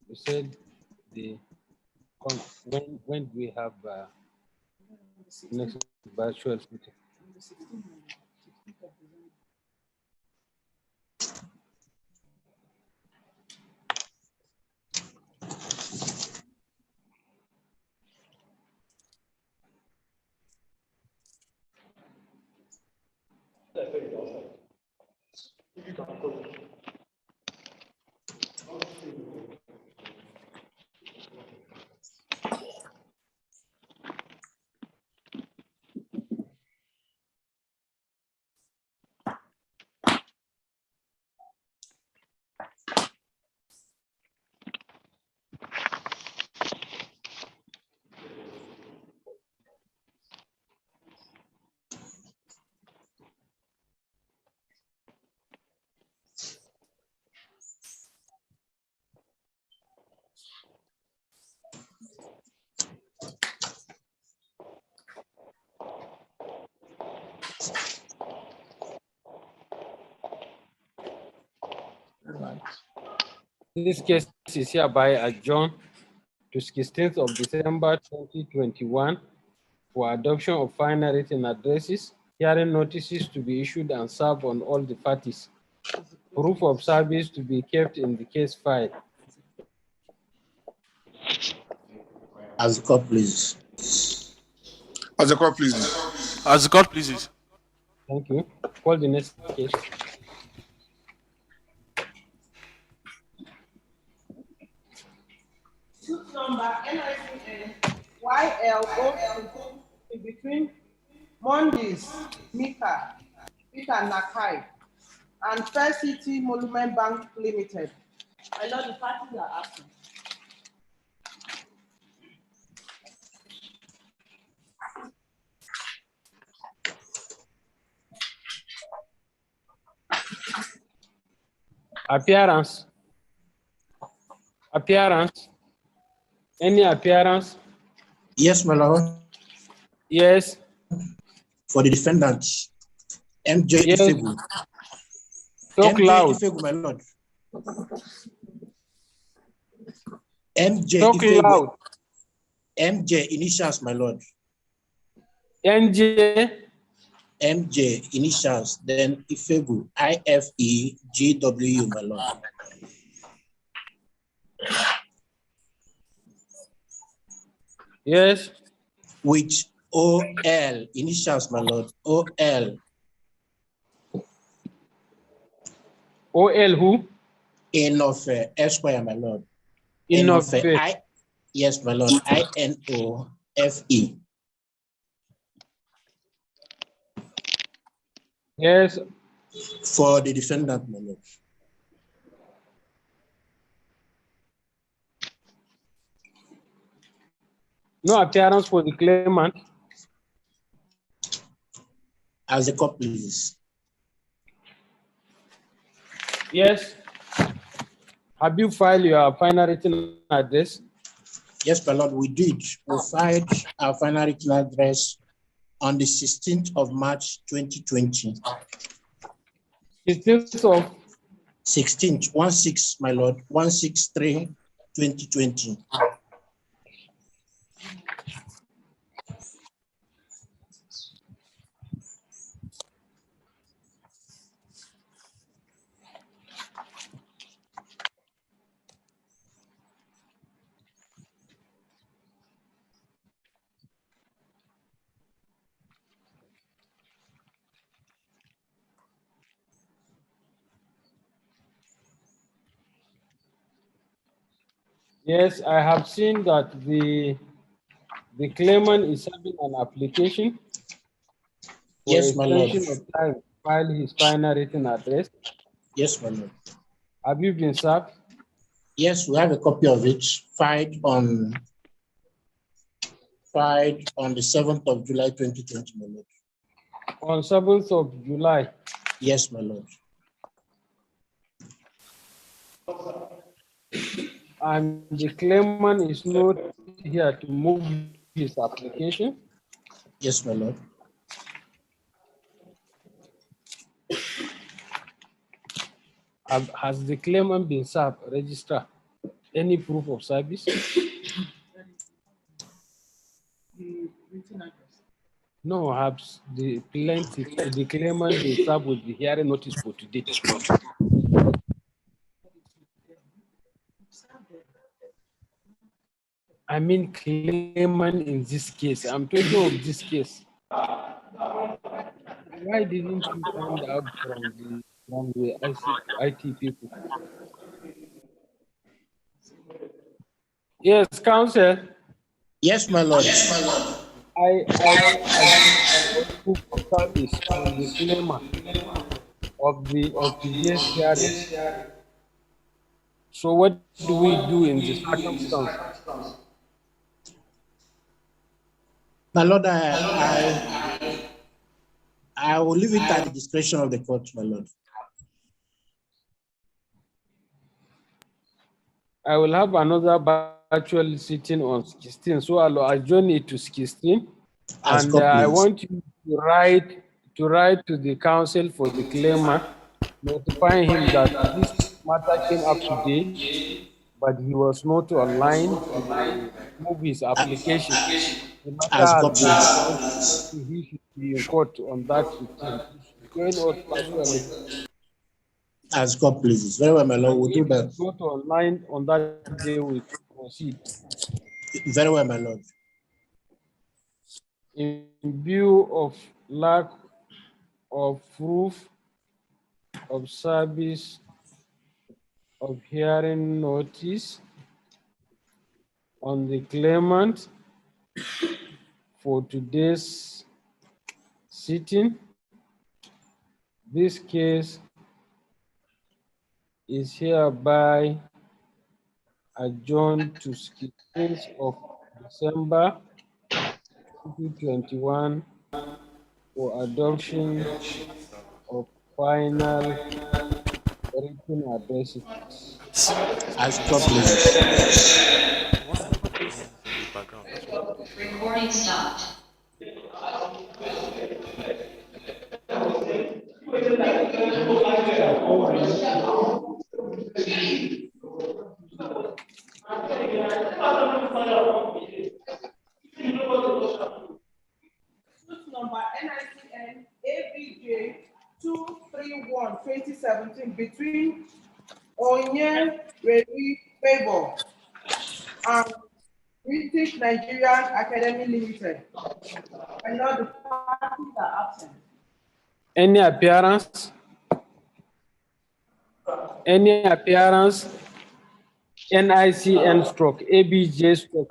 You said when do we have next virtual meeting? This case is hereby adjourned to 16th of December 2021 for adoption of final written addresses, hearing notices to be issued and served on all the parties. Proof of service to be kept in the case file. As the court pleases. As the court pleases. As the court pleases. Thank you. Call the next case. Suit number NICN YLO in between Mondays, Mika, Peter Nakai, and First City Monument Bank Limited. I know the parties are asking. Appearance. Appearance. Any appearance? Yes, my lord. Yes. For the defendant, MJ Yes. Ifegu. Talk MJ loud. Ifegu, my lord. MJ Talk Ifegu. loud. MJ initials, my lord. NJ. MJ initials, then Ifegu, IFEGW, my lord. Yes. Which OL initials, my lord. OL. OL who? Inofe Esquire, my lord. Inofe. Yes, my lord. INOFE. Yes. For the defendant, my lord. No appearance for the claimant. As the court pleases. Yes. Have you filed your final written address? Yes, my lord, we did. We filed our final written address on the 16th of March, 2020. 16th of 16th, 16, my lord, 163, 2020. Yes, I have seen that the claimant is having an application for Yes, my lord. extension of time to file his final written address. Yes, my lord. Have you been served? Yes, we have a copy of it filed on the 7th of July, 2020, my lord. On 7th of July. Yes, my lord. And the claimant is not here to move his application. Yes, my lord. Has the claimant been served, registrar? Any proof of service? The written address. No, perhaps the plaintiff, the claimant they serve with the hearing notice for today. I mean claimant in this case. I'm talking of this case. Why didn't you find out from the IT people? Yes, counsel. Yes, my lord. I proof of service from the claimant of today's hearing. So what do we do in this circumstance? My lord, I will leave it at the discretion of the court, my lord. I will have another virtual sitting on 16, so I'll adjourn it to 16. As And court, I please. want you to write to the counsel for the claimant, notifying him that this matter came up today, but he was not online to move his application. The matter As has court, been please. closed. He should be in court on that 15. He should join us virtually. As court, please. Very well, my lord. And We'll do if that. he's not online on that day, we proceed. Very well, my lord. In view of lack of proof of service of hearing notice on the claimant for today's sitting, this case is hereby adjourned to 16th of December 2021 for adoption of final written addresses. As court, please. Recording stopped. Suit number NICN ABJ 231-2017 between Onye Revi Favor and British Nigerian Academy Limited. I know the parties are absent. Any appearance? Any appearance? NICN stroke ABJ stroke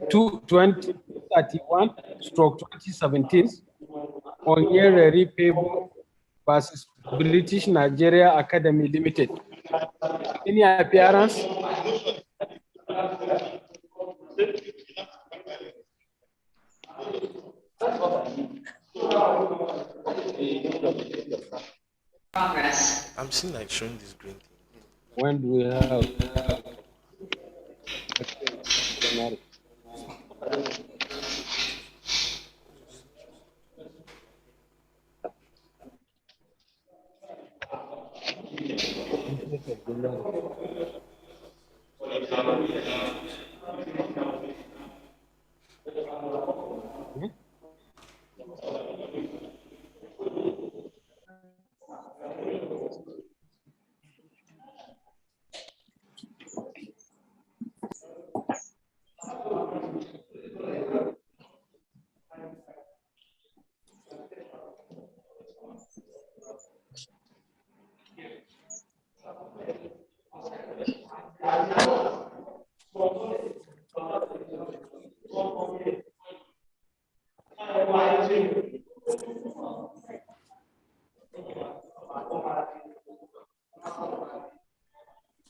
2031 stroke 2017 Onyereri Pebo versus British Nigeria Academy Limited. Any appearance? Progress. I'm seeing like showing this green thing. When do we have? January.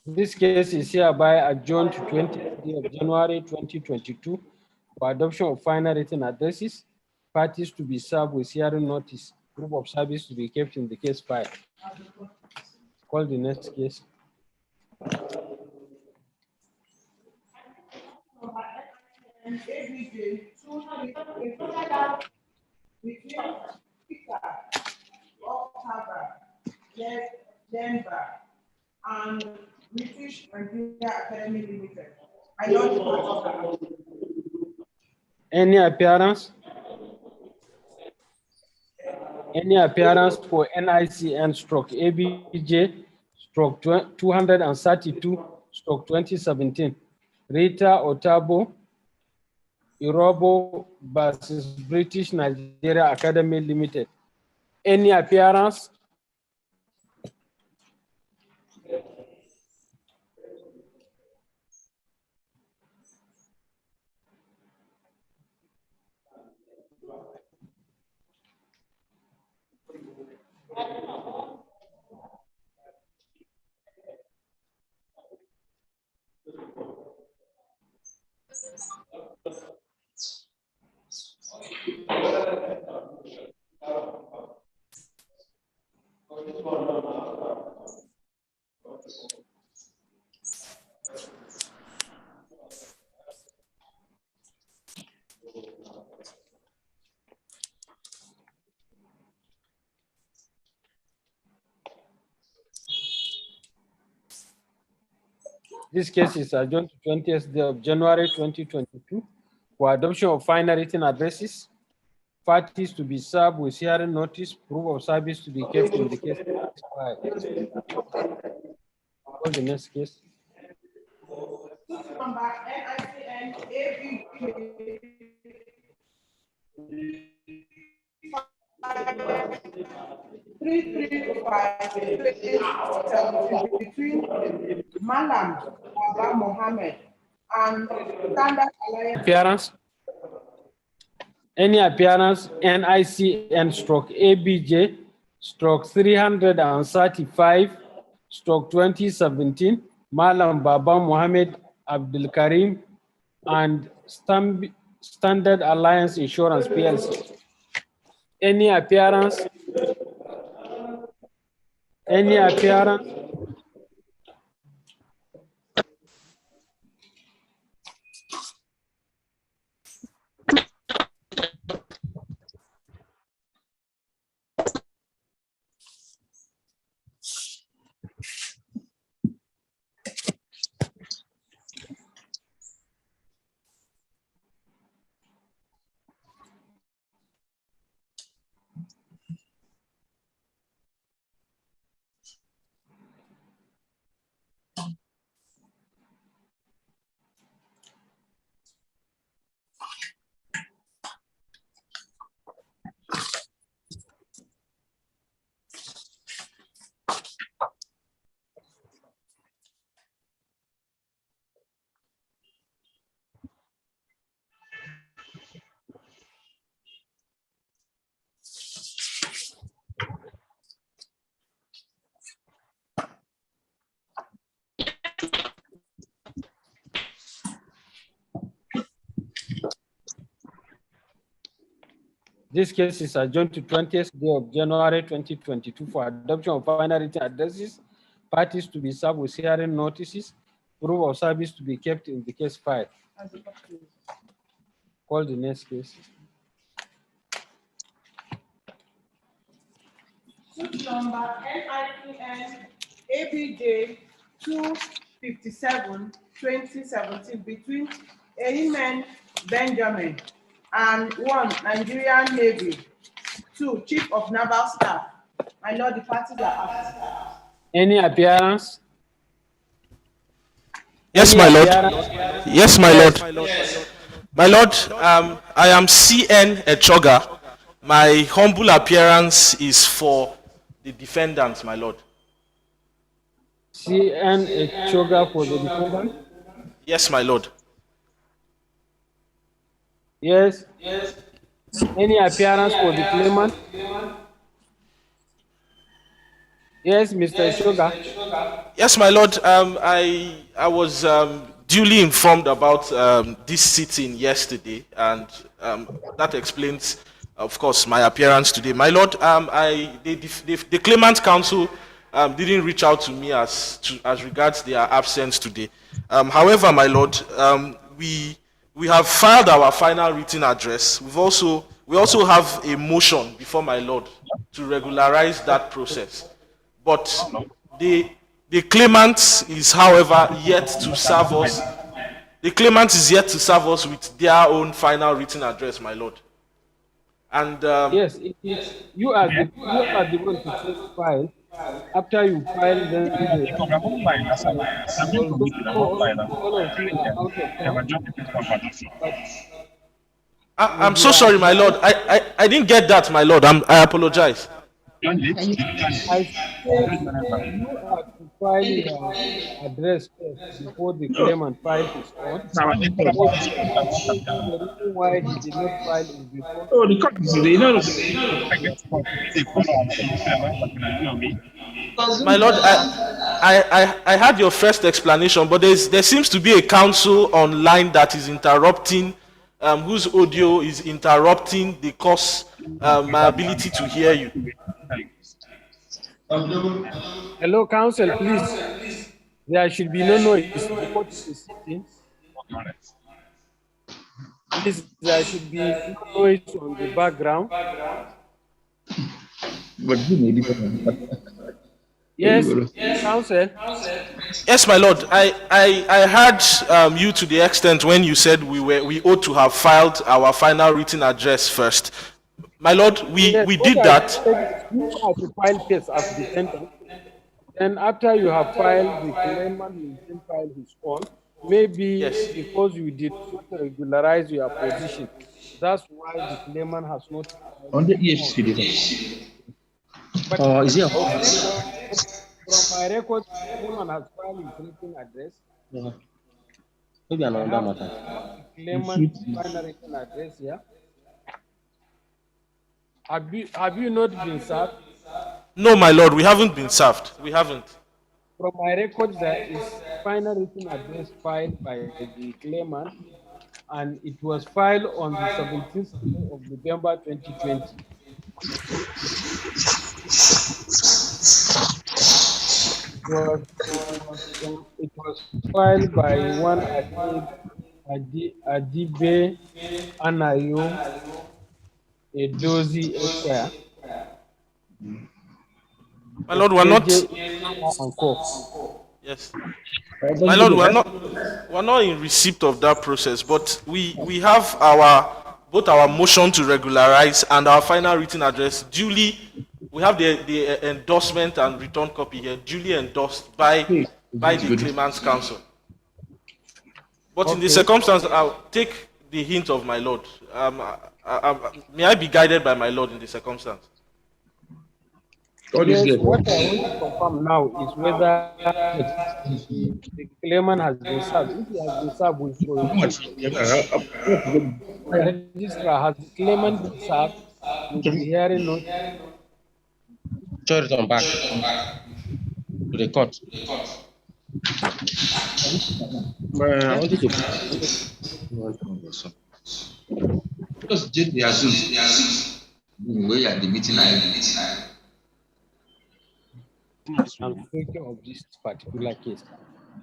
This case is hereby adjourned to 20th day of January 2022 for adoption of final written addresses, parties to be served with hearing notice, proof of service to be kept in the case file. Call the next case. And ABJ 231 between Peter October Denver and British Nigeria Academy Limited. I know the parties. Any appearance? Any appearance for NICN stroke ABJ stroke 232 stroke 2017. Rita Otabo Irobo versus British Nigeria Academy Limited. Any appearance? This case is adjourned to 20th day of January 2022 for adoption of final written addresses. Parties to be served with hearing notice, proof of service to be kept in the case file. Call the next case. Number NICN ABJ 335 between Malam Baba Mohammed and Standard Alliance. Appearance? Any appearance NICN stroke ABJ stroke 335 stroke 2017 Malam Baba Mohammed Abdul Karim and Standard Alliance Insurance PLC. Any appearance? Any appearance? This case is adjourned to 20th day of January 2022 for adoption of final written addresses, parties to be served with hearing notices, proof of service to be kept in the case file. Call the next case. Suit number NICN ABJ 257 2017 between Amen Benjamin and 1 Nigerian Navy, 2 Chief of Naval Staff. I know the parties are absent. Any appearance? Yes, Any my lord. appearance? Yes, my lord. My lord, I am CN Echoga. My humble appearance is for the defendant, my lord. CN Echoga for the defendant? Yes, my lord. Yes. Any appearance for the claimant? Yes, Mr. Echoga. Yes, my lord. I was duly informed about this sitting yesterday, and that explains, of course, my appearance today. My lord, the claimant counsel didn't reach out to me as regards their absence today. However, my lord, we have filed our final written address. We also have a motion before my lord to regularize that process. But the The claimant is, however, yet to serve us. The claimant is yet to serve us with their own final written address, my lord. And Yes, it is. You are the one to take file. After you file, then they Because I'm online, that's why I'm just although committed, I'm online. all of you are out of They have town, adjusted it for production. but I'm with so your sorry, my lord. advice, I didn't get that, my lord. I apologize. Join it, did you join I it? said Please, whenever. you are to file your address first before the No, claimant file his own. now when they call about this Maybe court, I want to maybe the reason why he did not file is because oh, the court is, you know, I get court, they follow our you know me. My lord, I had your first explanation, but there seems to be a counsel online that is interrupting, whose audio is interrupting the course, my ability to hear you. hello, counsel, please. There should be no noise. The court is sitting. Please, there should be no noise on the background. Yes, counsel. Yes, my lord. I heard you to the extent when you said we ought to have filed our final written address first. My lord, Yes, we what did I that. said is you are to file case as defendant. Then after you have filed, the claimant will then file his own. Maybe Yes. because you did not regularize your position, that's why the claimant has not filed On the his own. EHC, But is it? from my record, the claimant has filed his written address. Maybe I another have matter. the claimant's final written address here. Have you not been served? No, my lord, we haven't been served. We haven't. From my records, there is final written address filed by the claimant, and it was filed on the 17th of November 2020. It was filed by one Idigbe Anayo Edozi Esquire. My lord, we're not. And Co. Yes. My lord, we're not in receipt of that process, but we have both our motion to regularize and our final written address duly. We have the endorsement and return copy here, duly endorsed by the claimant's counsel. But in the circumstance, I'll take the hint of my lord. May I be guided by my lord in the circumstance? Yes, what I want to confirm now is whether the claimant has been served. If he has been served with the registrar, has the claimant been served with the hearing notice? Show return back to the court. I wanted to. Just the assume we are the meeting. I'm thinking of this particular case.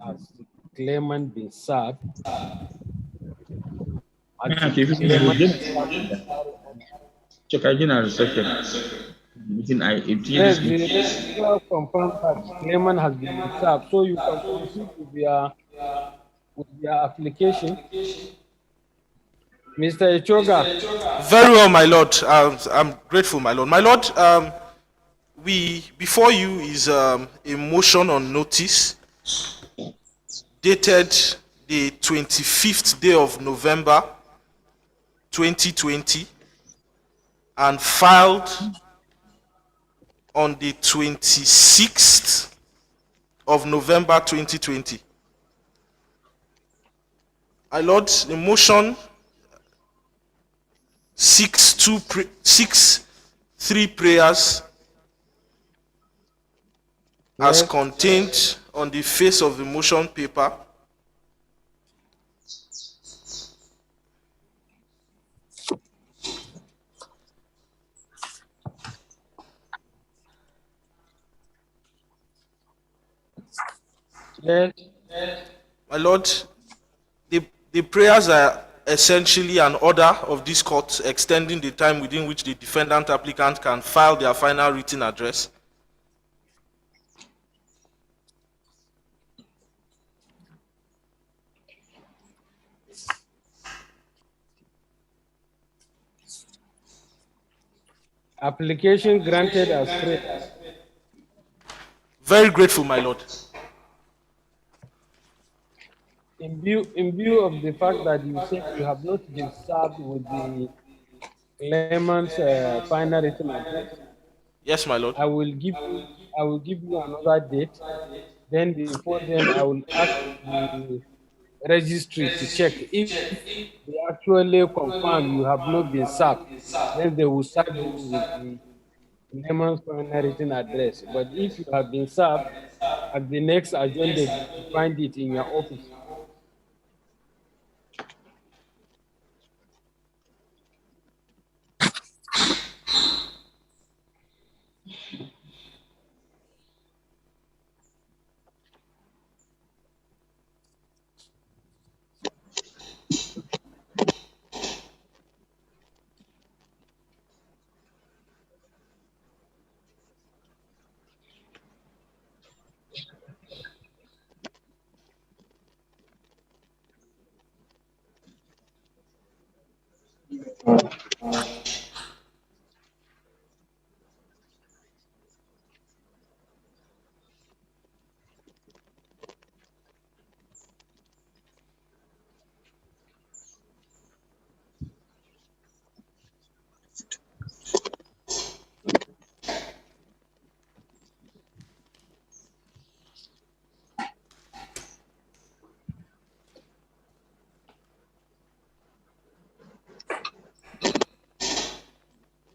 Has the claimant been served? Check again at the second. Yes, the registrar confirmed that the claimant has been served, so you can proceed with their application. Mr. Echoga. Very well, my lord. I'm grateful, my lord. My lord, before you is a motion on notice dated the 25th day of November 2020 and filed on the 26th of November 2020. My lord, the motion seeks three prayers as contained on the face of the motion paper. Yes. My lord, the prayers are essentially an order of this court extending the time within which the defendant applicant can file their final written address. Application granted as read. Very grateful, my lord. In view of the fact that you said you have not been served with the claimant's final written address, Yes, my lord. I will give you another date. Then before then, I will ask the registry to check if they actually confirm you have not been served. Then they will serve you with the claimant's final written address. But if you have been served, at the next agenda, you will find it in your office.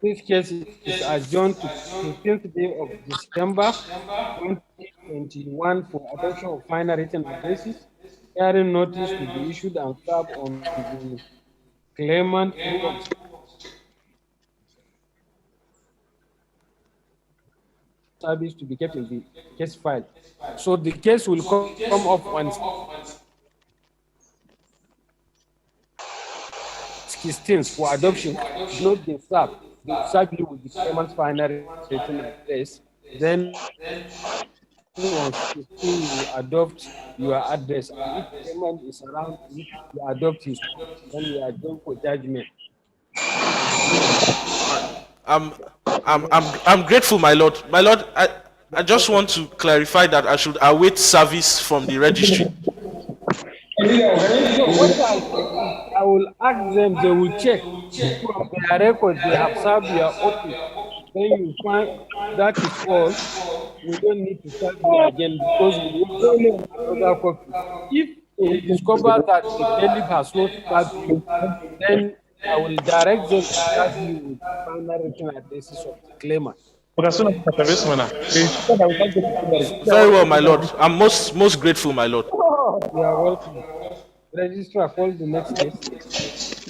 This case is adjourned to 15th day of December 2021 for adoption of final written addresses. Hearing notice to be issued and served on the claimant proof of service to be kept in the case file. So the case will come up on 16th for adoption. If not been served, they will serve you with the claimant's final written address. Then on 16, you adopt your address. And if claimant is around, you adopt his own. Then we adjourn for judgment. I'm grateful, my lord. My lord, I just want to clarify that I should await service from the registry. So what I say is, I will ask them, they will check from their records, they have served your office. Then you find that is all. We don't need to serve you again because we will have another copy. If they discover that the bailiff has not served you, then I will direct them to serve you with the final written addresses of the claimant. Very well, my lord. I'm most grateful, my lord. You are welcome. Registrar, call the next case.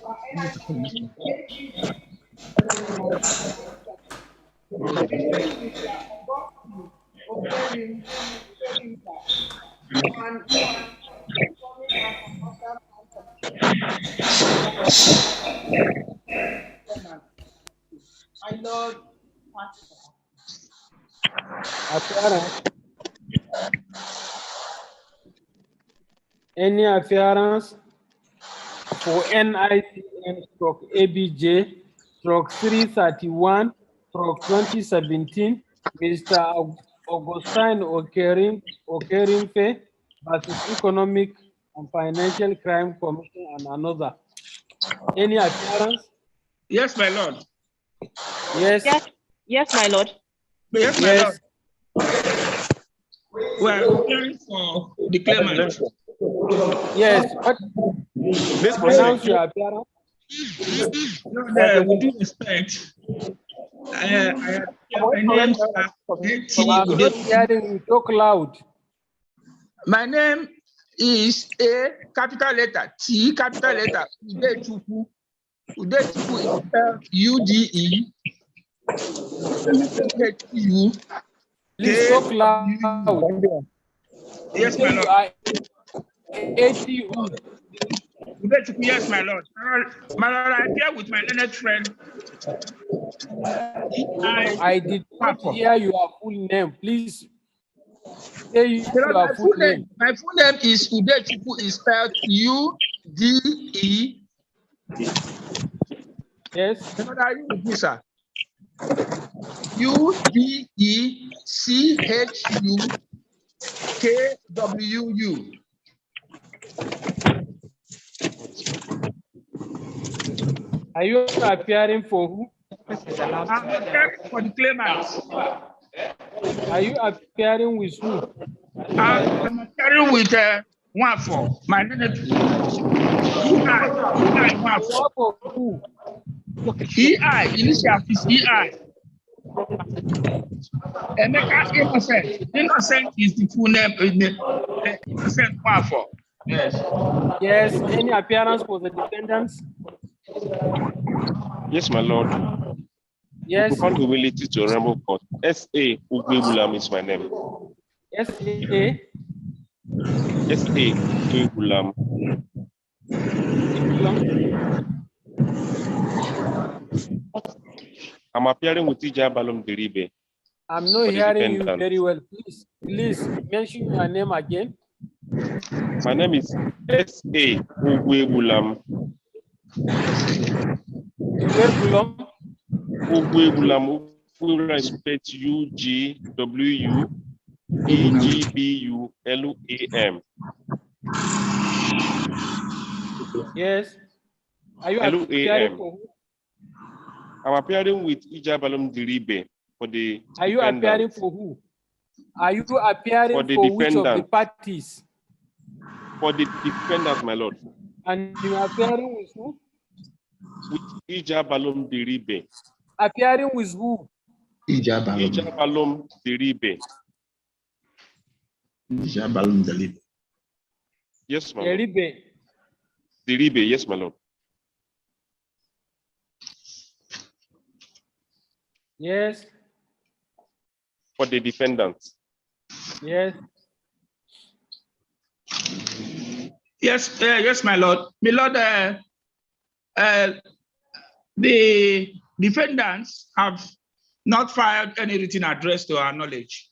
My Lord, Appearance. Any appearance for NICN stroke ABJ stroke 331 stroke 2017, Mr. Augustine Okerimfe versus Economic and Financial Crime Commission and another. Any appearance? Yes, my lord. Yes. Yes, my lord. Yes, my lord. We are preparing for the claimant. Yes. What? Pronounce your appearance. With due respect, my name You talk loud. My name is A capital letter T capital letter Udechukwu. Udechukwu is spelled UDE. Please talk loud. Yes, my lord. ATU. Yes, my lord. My lord, I appear with my learned friend. I did not hear your full name. Please say your full name. My full name is Udechukwu, is spelled UDE. Yes. Are you with me, sir? UDECHUKWU. Are you appearing for who? I'm appearing for the claimants. Are you appearing with who? I'm appearing with one for my name is EI. One for For who? EI. Initial is EI. Emeka Innocent. Innocent is the full name. Innocent one for. Yes. Yes. Any appearance for the defendants? Yes, my lord. Yes. Upon humility to Rambo Court. S.A. Ugwebulam is my name. S.A. S.A. Ugwebulam. I'm appearing with Ija Balum Diribe. I'm not hearing you very well. Please mention your name again. My name is S.A. Ugwebulam. Ugwebulam. We respect UGWUEGBULAM. Yes. Are you appearing for who? I'm appearing with Ija Balum Diribe for the Are you appearing for who? Are you appearing for which of the parties? For the defendant, my lord. And you are appearing with who? With Ija Balum Diribe. Appearing with who? Ija Balum Diribe. Ija Balum Diribe. Yes, my lord. Diribe. Diribe, yes, my lord. Yes. For the defendant. Yes. Yes, yes, my lord. My lord, the defendants have not filed any written address to our knowledge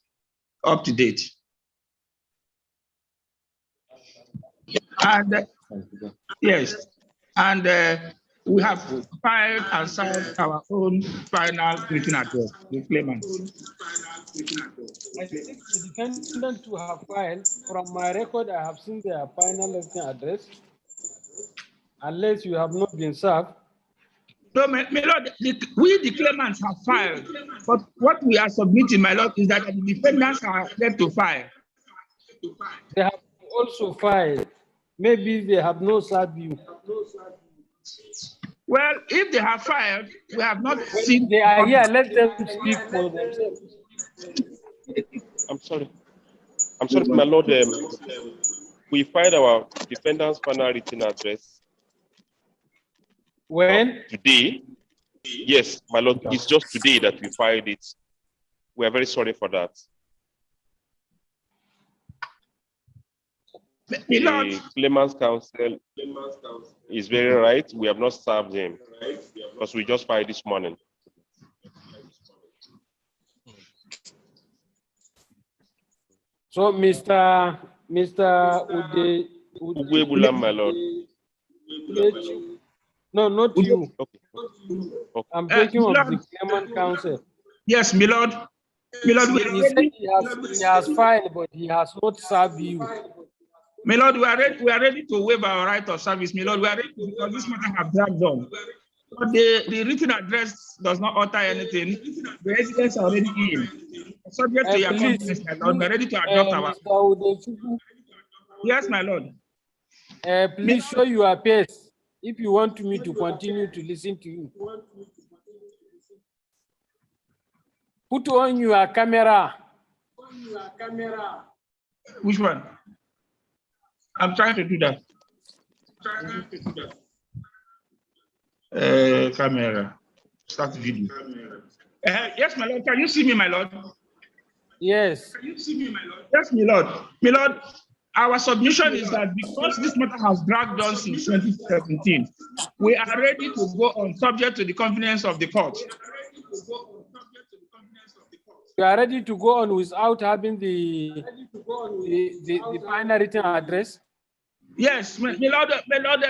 up to date. And yes, and we have filed and signed our own final written address, the claimants. I think the defendant to have filed, from my record, I have seen their final written address, unless you have not been served. No, my lord, we the claimants have filed, but what we are submitting, my lord, is that the defendants are yet to file. They have also filed. Maybe they have not served you. Well, if they have filed, we have not seen. They are here. Let them speak for themselves. I'm sorry, my lord. We filed our defendant's final written address. When? Today. Yes, my lord. It's just today that we filed it. We are very sorry for that. The claimant's counsel is very right. We have not served him because we just filed this morning. So, Mr. Ugwebulam, my lord. No, not you. Okay. I'm talking of the claimant counsel. Yes, my lord. My lord, he said he has filed, but he has not served you. My lord, we are ready to waive our right of service. My lord, we are ready because this matter have dragged on. But the written address does not alter anything. The residents are already in. Subject to your confidence, my lord, we are ready to adopt our. Yes, my lord. Please show your pace if you want me to continue to listen to you. Put on your camera. Which one? I'm trying to do that. Camera. Start video. Yes, my lord. Can you see me, my lord? Yes. Can you see me, my lord? Yes, my lord. My lord, our submission is that because this matter has dragged on since 2017, we are ready to go on subject to the confidence of the court. You are ready to go on without having the final written address? Yes, my lord,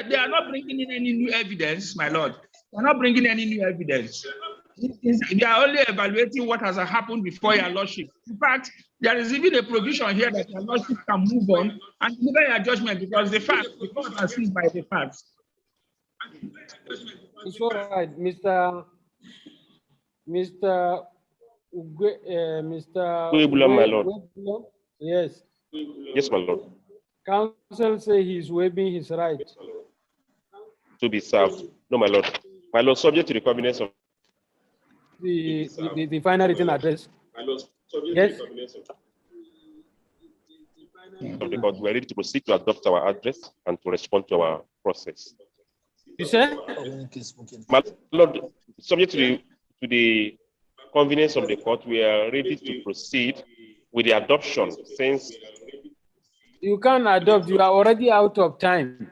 they are not bringing in any new evidence, my lord. They are not bringing any new evidence. They are only evaluating what has happened before your lordship. In fact, there is even a provision here that your lordship can move on and deliver your judgment because the court has seen by the facts. It's all right, Mr. Mr. My lord. Yes. Yes, my lord. Counsel say he's waiving his right To be served. No, my lord. My lord, subject to the convenience of the final written address. Yes. of the court. We are ready to proceed to adopt our address and to respond to our process. You said? My lord, subject to the convenience of the court, we are ready to proceed with the adoption since you can't adopt, you are already out of time.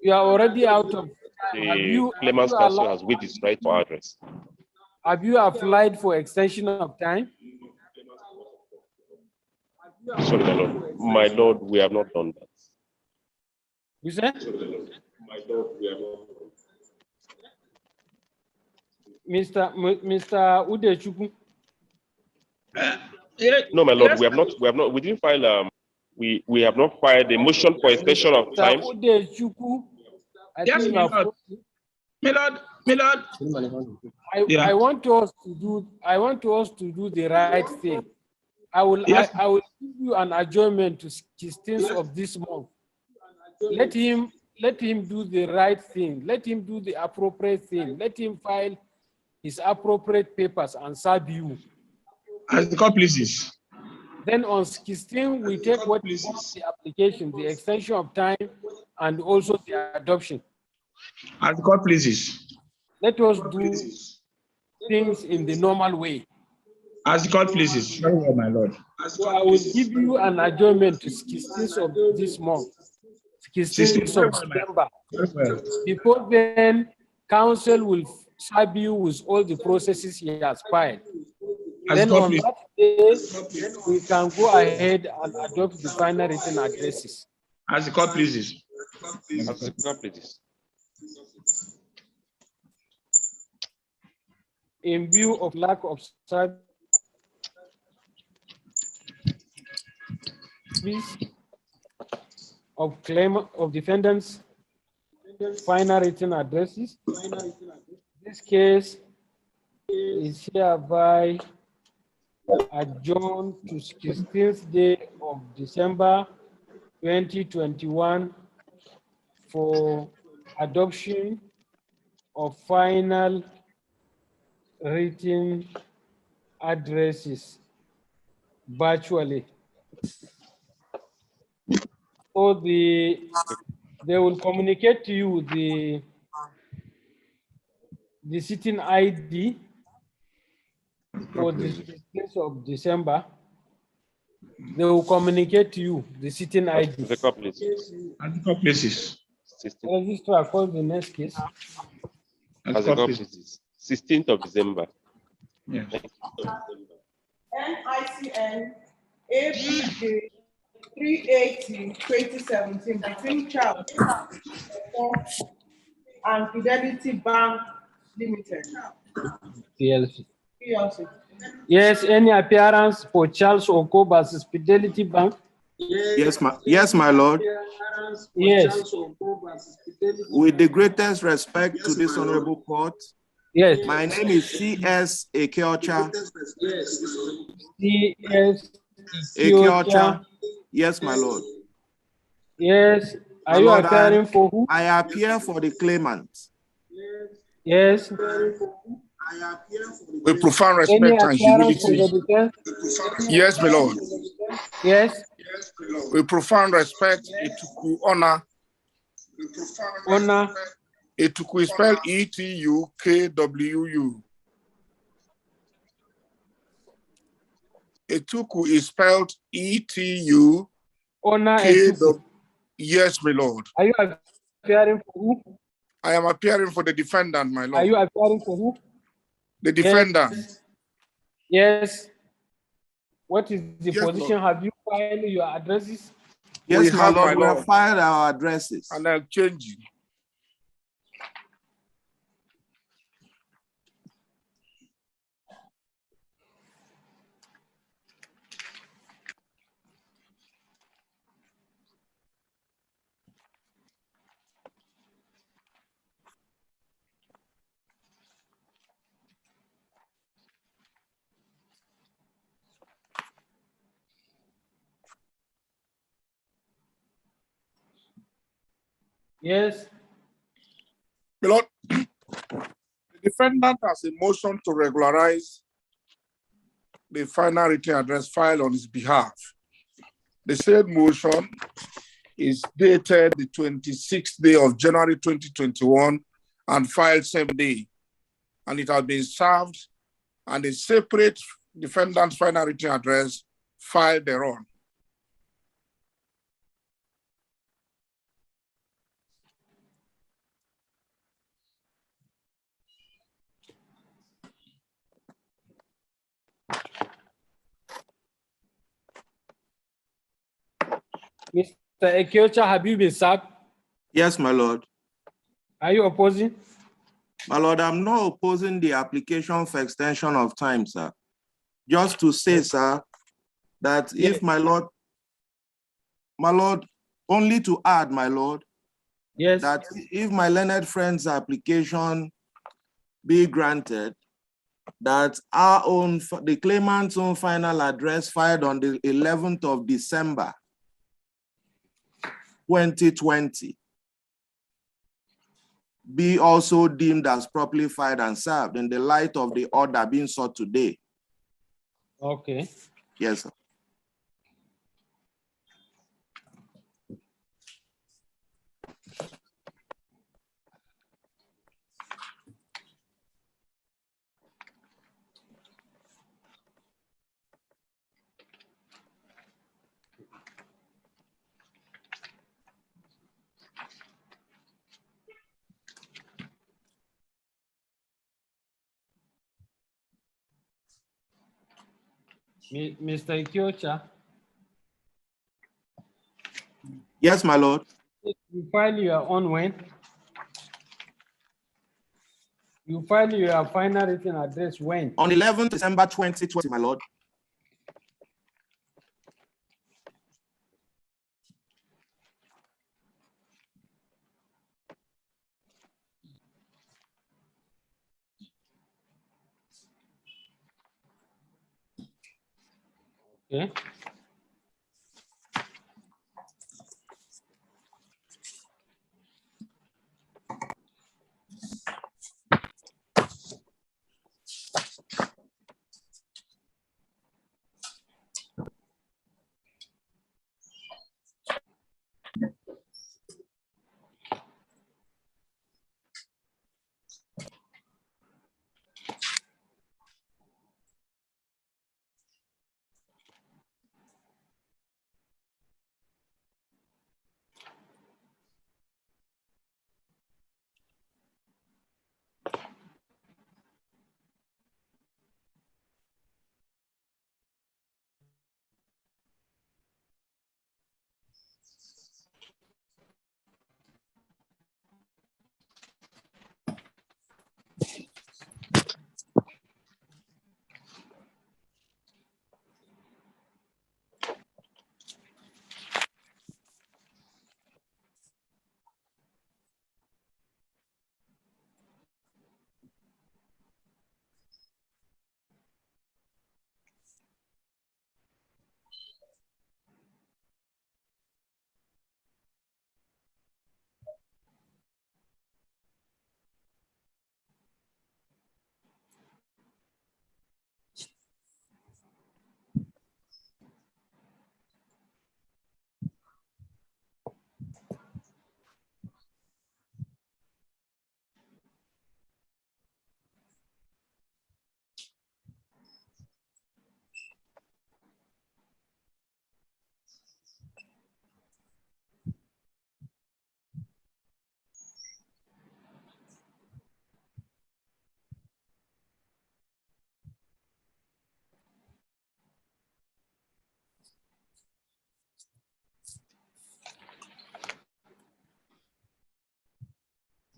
You are already out of time. the Clemens Council has waived its right for address. Have you applied for extension of time? Sorry, my lord. My lord, we have not done that. You said? My lord, we have not done Mr. Udechukwu. No, my lord, we have not, we didn't file, we have not filed a motion for extension of time. Mr. Udechukwu, I Yes, think my lord. My lord. I want us to do the right thing. I will give you an adjournment to 16th of this month. Let him do the right thing. Let him do the appropriate thing. Let him file his appropriate papers and serve you. As the court pleases. Then on 16, we take what is the application, the extension of time, and also the adoption. As the court pleases. Let us do things in the normal way. As the court pleases. Very well, my lord. So I will give you an adjournment to 16th of this month, 16th of September. Before then, council will serve you with all the processes he has filed. Then on that day, we can go ahead and adopt the final written addresses. As the court pleases. As the court pleases. In view of lack of service of claim of defendants, final written addresses. This case is hereby adjourned to 16th day of December 2021 for adoption of final written addresses virtually. So they will communicate to you the sitting ID for the 16th of December. They will communicate to you the sitting ID. The court pleases. As the court pleases. Registrar, call the next case. As the court pleases. 16th of December. Yes. NICN ABJ 380-2017 between Charles and Fidelity Bank Limited. PLC. Yes, any appearance for Charles Oko versus Fidelity Bank? Yes, my lord. Yes. With the greatest respect to this honorable court. Yes. My name is C.S. Ekeocha. C.S. Ekeocha. Yes, my lord. Yes. Are my you lord, appearing for who? I appear for the claimant. Yes. With profound Any respect and appearance for humility. the defense? Yes, my lord. Yes. With profound respect, Etuku honor. Honor. Etuku is spelled E-T-U-K-W-U. Etuku is spelled E-T-U. Honor. Yes, my lord. Are you appearing for who? I am appearing for the defendant, my lord. Are you appearing for who? The defendant. Yes. What is the position? Lord. Have you filed your addresses? Yes, my have, lord, my we have lord. filed our addresses. And I'll change it. Yes. My lord, the defendant has a motion to regularize the final written address filed on his behalf. The said motion is dated the 26th day of January 2021 and filed same day, and it has been served and a separate defendant's final written address filed thereon. Mr. Ekiocha, have you been served? Yes, my lord. Are you opposing? My lord, I'm not opposing the application for extension of time, sir. Just to say, sir, that if my lord, only to add, my lord, yes, that if my learned friend's application be granted, that the claimant's own final address filed on the 11th of December, 2020, be also deemed as properly filed and served in the light of the order being sought today. Okay. Yes, sir. Mr. Ekiocha. Yes, my lord. You file your own when? You file your final written address when? On 11th December 2020, my lord. Okay.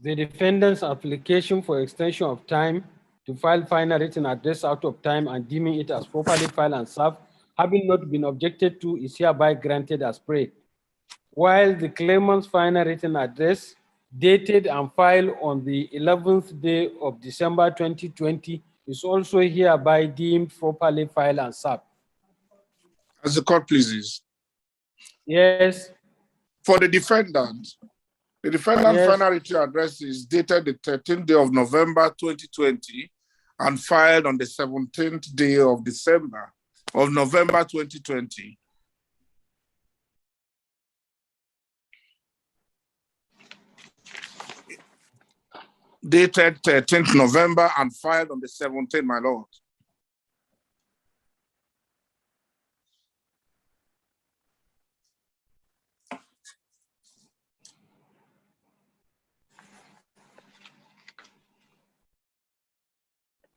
The defendant's application for extension of time to file final written address out of time and deeming it as properly filed and served, having not been objected to, is hereby granted as prayed. While the claimant's final written address, dated and filed on the 11th day of December 2020, is also hereby deemed properly filed and served. As the court pleases. Yes. For the defendant, The defendant's Yes. final written address is dated the 13th day of November 2020 and filed on the 17th day of November 2020. Dated 13th November and filed on the 17th, my lord.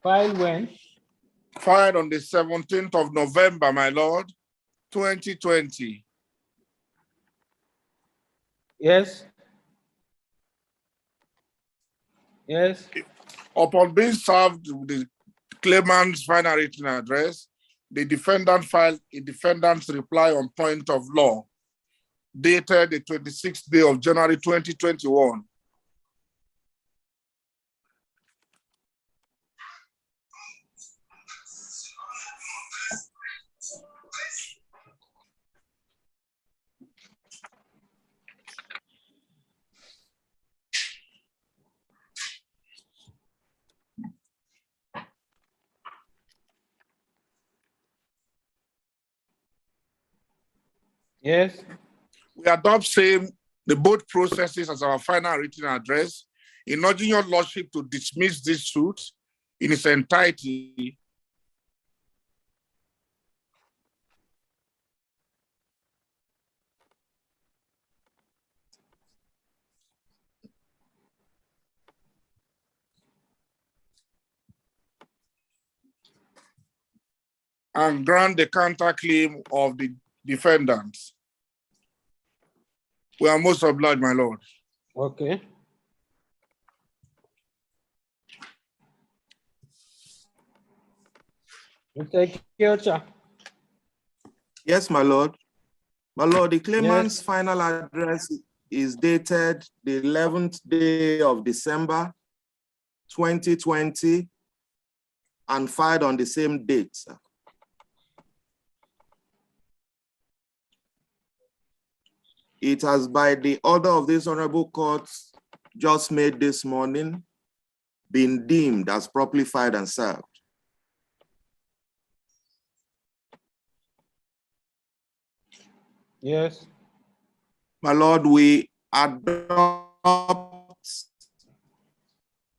Filed when? Filed on the 17th of November, my lord, 2020. Yes. Yes. Upon being served with the claimant's final written address, the defendant filed a defendant's reply on point of law, dated the 26th day of January 2021. Yes. We adopt the both processes as our final written address in urging your lordship to dismiss this suit in its entirety. And grant the counterclaim of the defendants. We are most obliged, my lord. Okay. Mr. Kyocha. Yes, my lord. My lord, the claimant's final address is dated the 11th day of December, 2020, and filed on the same date, sir. It has, by the order of this honorable court just made this morning, been deemed as properly filed and served. Yes. My lord, we adopt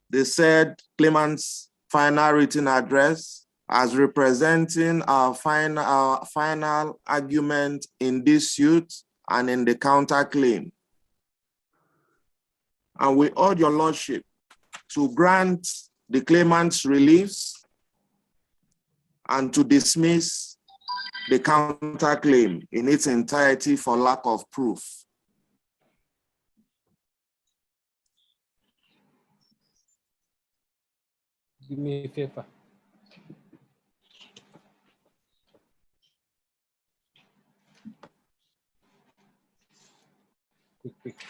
the said claimant's final written address as representing our final argument in this suit and in the counterclaim. And we urge your lordship to grant the claimant's reliefs and to dismiss the counterclaim in its entirety for lack of proof. Do me a favor. Quick.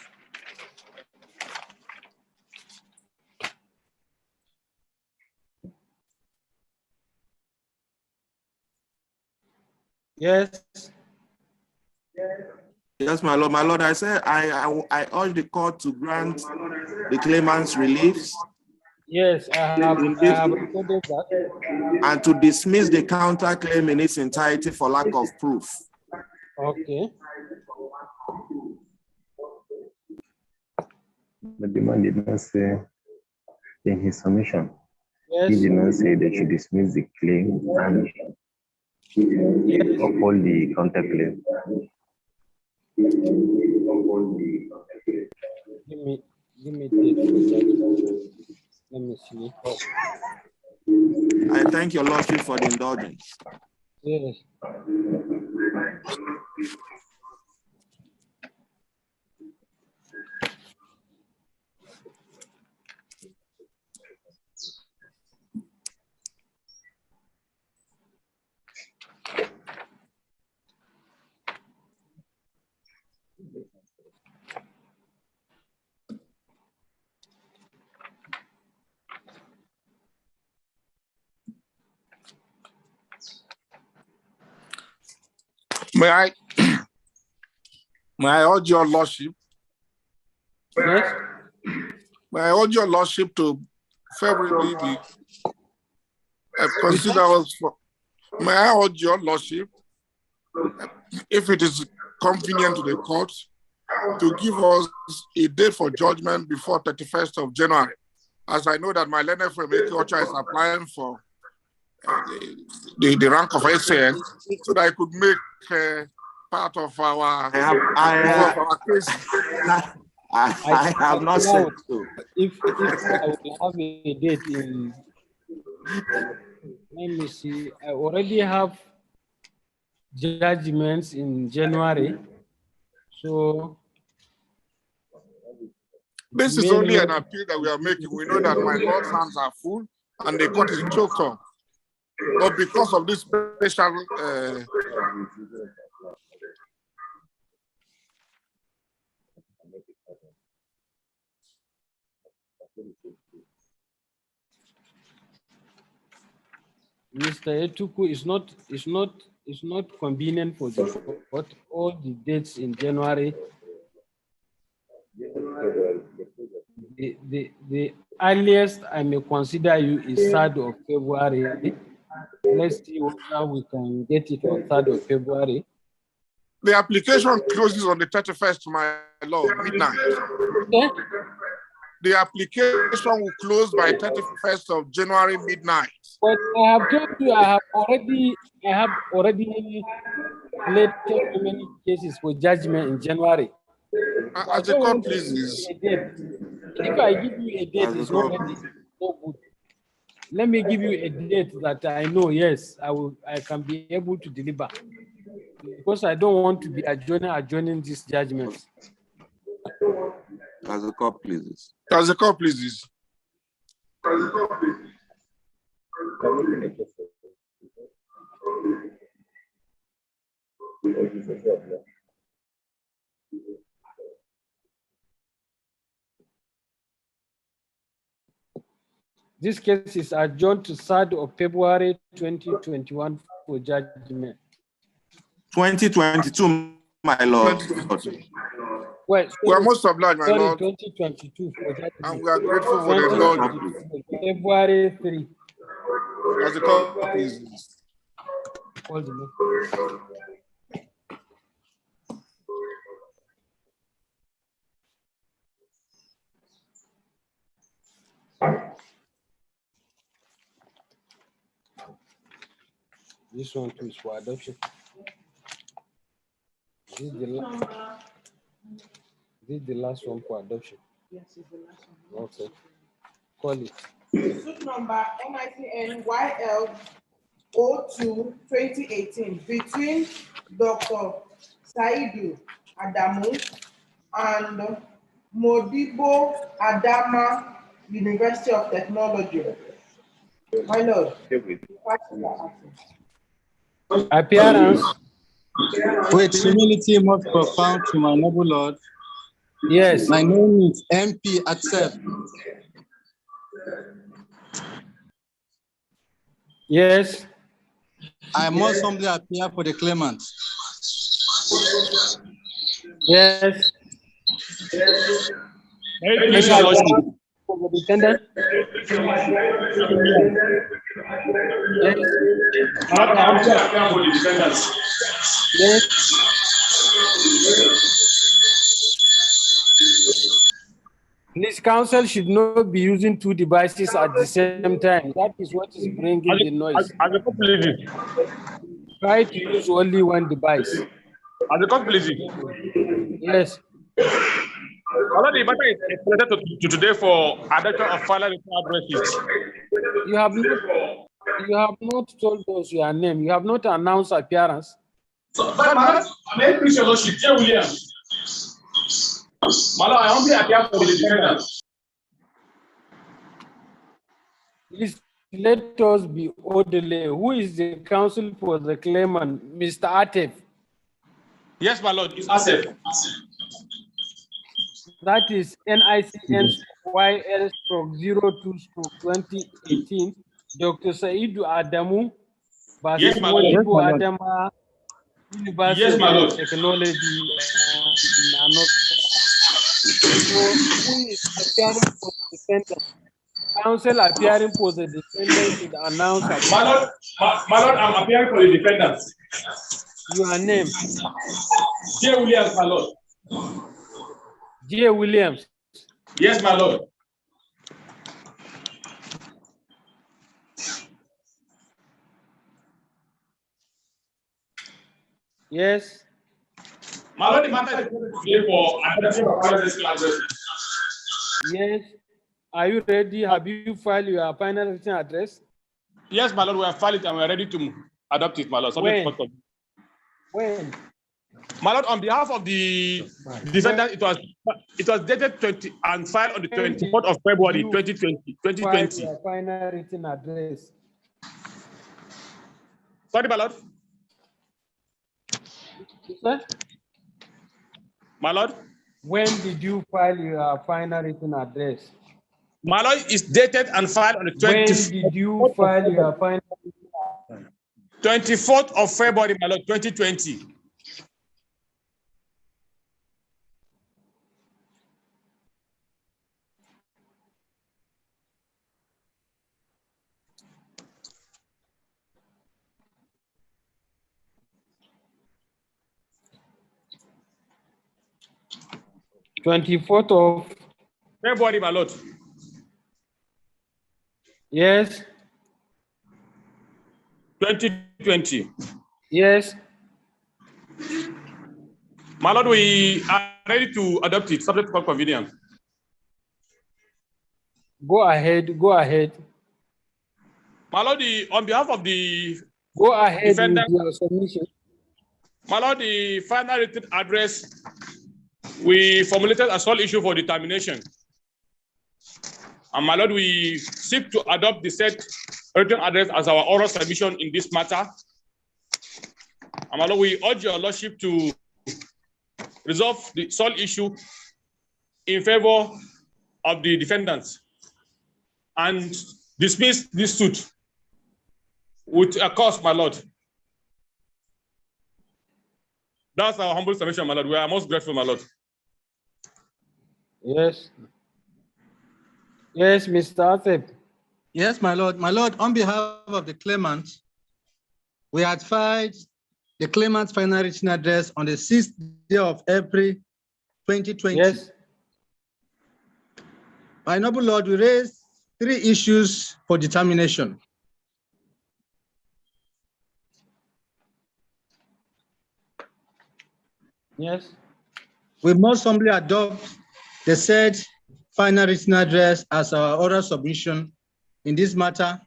Yes. Yes, my lord. My lord, I said I urge the court to grant the claimant's reliefs. Yes, I have recorded that. And to dismiss the counterclaim in its entirety for lack of proof. Okay. The demand did not say in his submission. Yes. He did not say they should dismiss the claim and uphold the counterclaim. Give me the, let me see. I thank your lordship for the indulgence. Yes. May I urge your lordship Yes. May I urge your lordship to favorably consider us for. May I urge your lordship, if it is convenient to the court, to give us a date for judgment before 31st of January, as I know that my learned friend Ocha is applying for the rank of SN, so that I could make part of our case. I have not said so. If I will have a date in, let me see, I already have judgments in January, so this is only an appeal that we are making. We know that my Lord's hands are full and the court is choked up. But because of this special Mr. Etuku is not convenient for the court. All the dates in January. The earliest I may consider you is 3rd of February. Let's see whether we can get it on 3rd of February. The application closes on the 31st, my lord, midnight. Okay. The application will close by 31st of January midnight. But I have told you I have already played so many cases for judgment in January. As the court pleases. If I give you a date, it's not ready. No good. Let me give you a date that I know, yes, I can be able to deliver. Because I don't want to be adjourning these judgments. As the court pleases. As the court pleases. This case is adjourned to 3rd of February 2021 for judgment. 2022, my lord. Well, we are most obliged, my lord. 2022 for judgment. And we are grateful for the indulgence. February 3. As the court pleases. Hold the minute. This one too is for adoption. This is the last one for adoption. Yes, it's the last one. Okay. Call it. Suit number MICNYL 02-2018 between Dr. Saidu Adamu and Modibo Adama, University of Technology. My lord. Appearance. With humility most profound to my noble lord. Yes. My name is MP Accept. Yes. I must humbly appear for the claimant. Yes. Please, your lordship. For the defendant. Yes. This counsel should not be using two devices at the same time. That is what is bringing the noise. Try to use only one device. As the court pleases. Yes. Although the matter is presented to today for adoption of final addresses. You have not told us your name. You have not announced appearance. So, but my please, your lordship, J. Williams. Malo, I only appear for the defendant. Please let us be orderly. Who is the counsel for the claimant? Mr. Atef. Yes, my lord, it's Asif. That is NICNYL-02/2018. Dr. Saidu Adamu, yes, my lord. Modibo Adama, University yes, my lord. of Technology. So who is appearing for the defendant? Counsel appearing for the defendant should announce My lord, I'm appearing for the defendants. your name. J. Williams, my lord. J. Williams. Yes, my lord. Yes. My lord, the matter is today for adoption of final written address. Yes. Are you ready? Have you filed your final written address? Yes, my lord, we have filed it and we are ready to adopt it, my lord. When? My lord, on behalf of the defendant, it was dated 20 and filed on the 24th of February 2020. Your final written address. Sorry, my lord. Sir? My lord. When did you file your final written address? My lord is dated and filed on the 24th. When did you file your final 24th of February, my lord, 2020. of February, my lord. Yes. 2020. Yes. My lord, we are ready to adopt it, subject to court convenience. Go ahead. My lord, on behalf of the Go ahead defendant, with your submission. My lord, the final written address we formulated a sole issue for determination. And my lord, we seek to adopt the said written address as our oral submission in this matter. And my lord, we urge your lordship to resolve the sole issue in favor of the defendants and dismiss this suit with a cause, my lord. That's our humble submission, my lord. We are most grateful, my lord. Yes. Yes, Mr. Atep. Yes, my lord. My lord, on behalf of the claimant, we had filed the claimant's final written address on the 6th day of April 2020. Yes. My noble lord, we raised 3 issues for determination. Yes. We must humbly adopt the said final written address as our oral submission in this matter.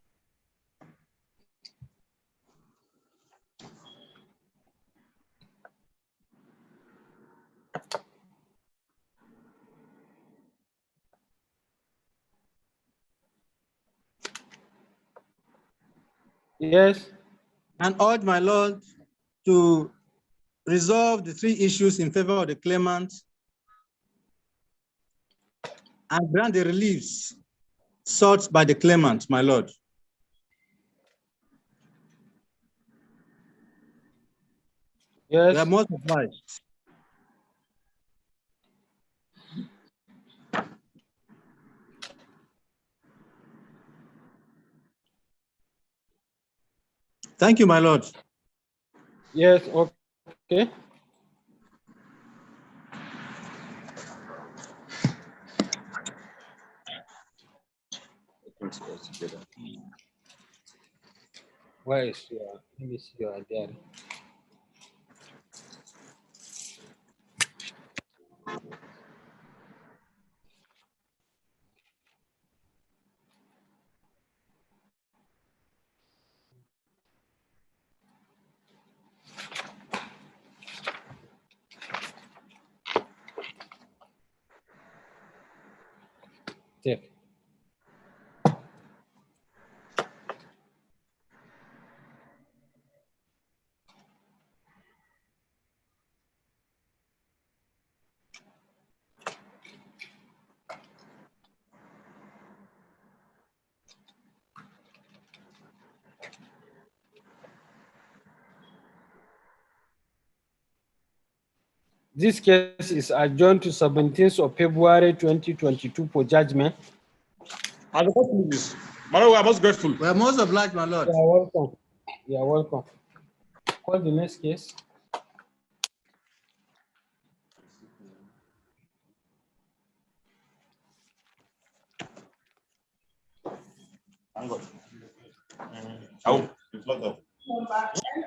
Yes. And urge my lord to resolve the 3 issues in favor of the claimant and grant the reliefs sought by the claimant, my lord. Yes. We are most obliged. Thank you, my lord. Yes, okay. Where is your, let me see your diary. Take. This case is adjourned to 17th of February 2022 for judgment. As a please. My lord, we are most grateful. We are most obliged, my lord. You are welcome. You are welcome. Call the next case. Number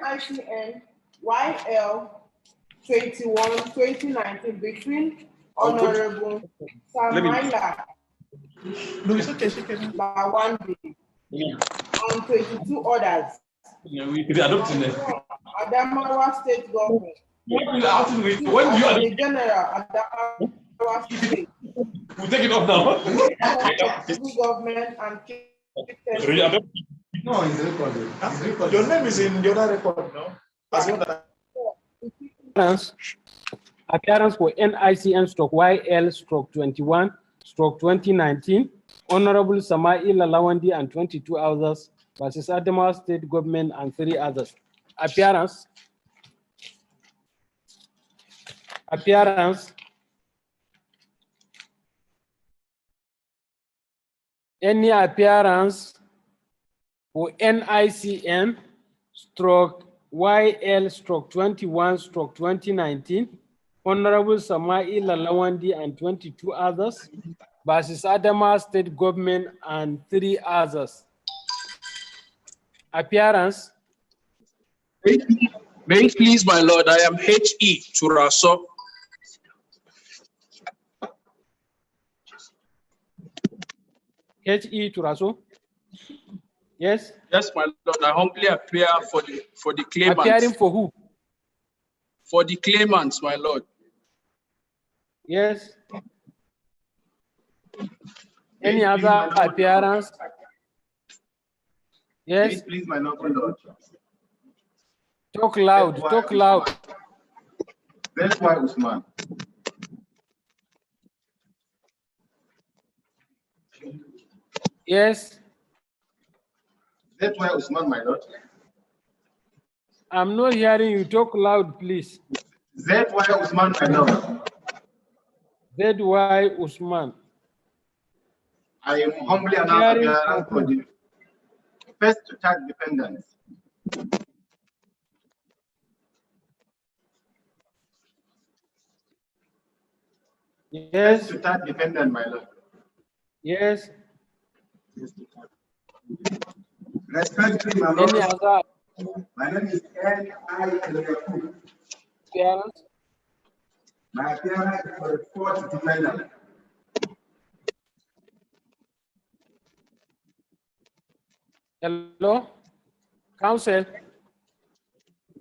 NICN YL 21-2019 between Honorable Samaila Lawandi and 22 others. Adamawa State Government. The General Adamawa State. We'll take it off now. Civil government and No, it's recorded. It's recorded. Your name is in the other record, no? As well as Appearance for NICN stroke YL stroke 21 stroke 2019. Honorable Samaila Lawandi and 22 others versus Adamawa State Government and 3 others. Appearance. Any appearance for NICN stroke YL stroke 21 stroke 2019, Honorable Samaila Lawandi and 22 others versus Adamawa State Government and 3 others. Appearance. May it please my lord, I am H.E. Turaso. H.E. Turaso. Yes. Yes, my lord. I humbly appear for the claimants. Appearing for who? For the claimants, my lord. Yes. Any other appearance? Yes. please, my lord. Talk loud. Talk loud. That's why Usman. Yes. That's why Usman, my lord. I'm not hearing you. Talk loud, please. That's why Usman, my lord. Z.Y. Usman. I am humbly announced for the first to tag defendants. Yes. First to tag defendant, my lord. Yes. Respectfully, my lord. Any other My name is N.I. appearance? My appearance is for the fourth defendant. Hello? Counsel?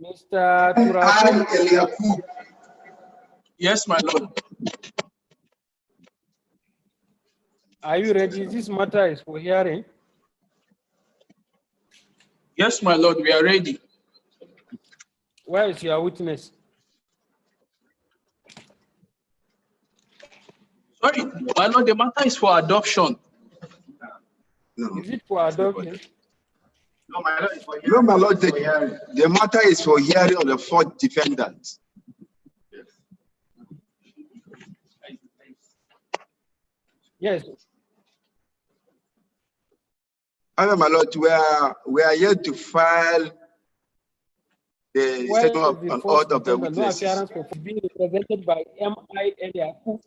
Mr. Turaso? Yes, my lord. Are you ready? This matter is for hearing. Yes, my lord, we are ready. Where is your witness? Sorry, my lord, the matter is for adoption. Is it for adoption? No, my lord, No, my lord, the matter is for hearing of the fourth defendant. Yes. And my lord, we are here to file the statement of an order of the witnesses. No appearance for being represented by M.I. Eliaku.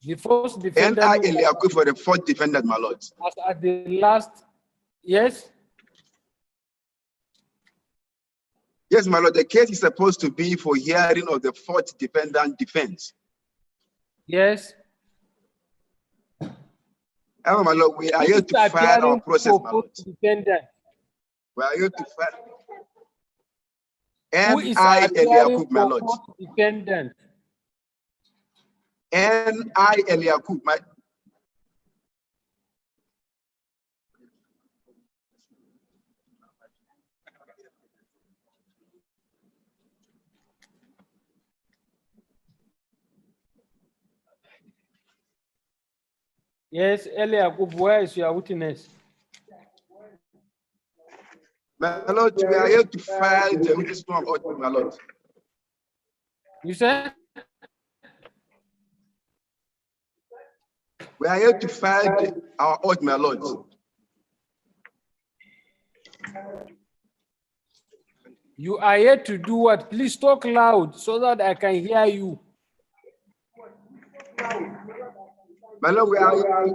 The first defendant. M.I. Eliaku for the fourth defendant, my lord. As at the last, yes? Yes, my lord, the case is supposed to be for hearing of the fourth defendant defense. Yes. And my lord, we are here to file our process, my lord. Defendant. We are here to file. Who is M.I. Eliaku, my for lord. Defendant. M.I. Eliaku, my. Yes, Eliaku, where is your witness? My lord, we are here to file the witness of order, my lord. You said? We are here to file our oath, my Lord. You are here to do what? Please talk loud so that I can hear you. My Lord,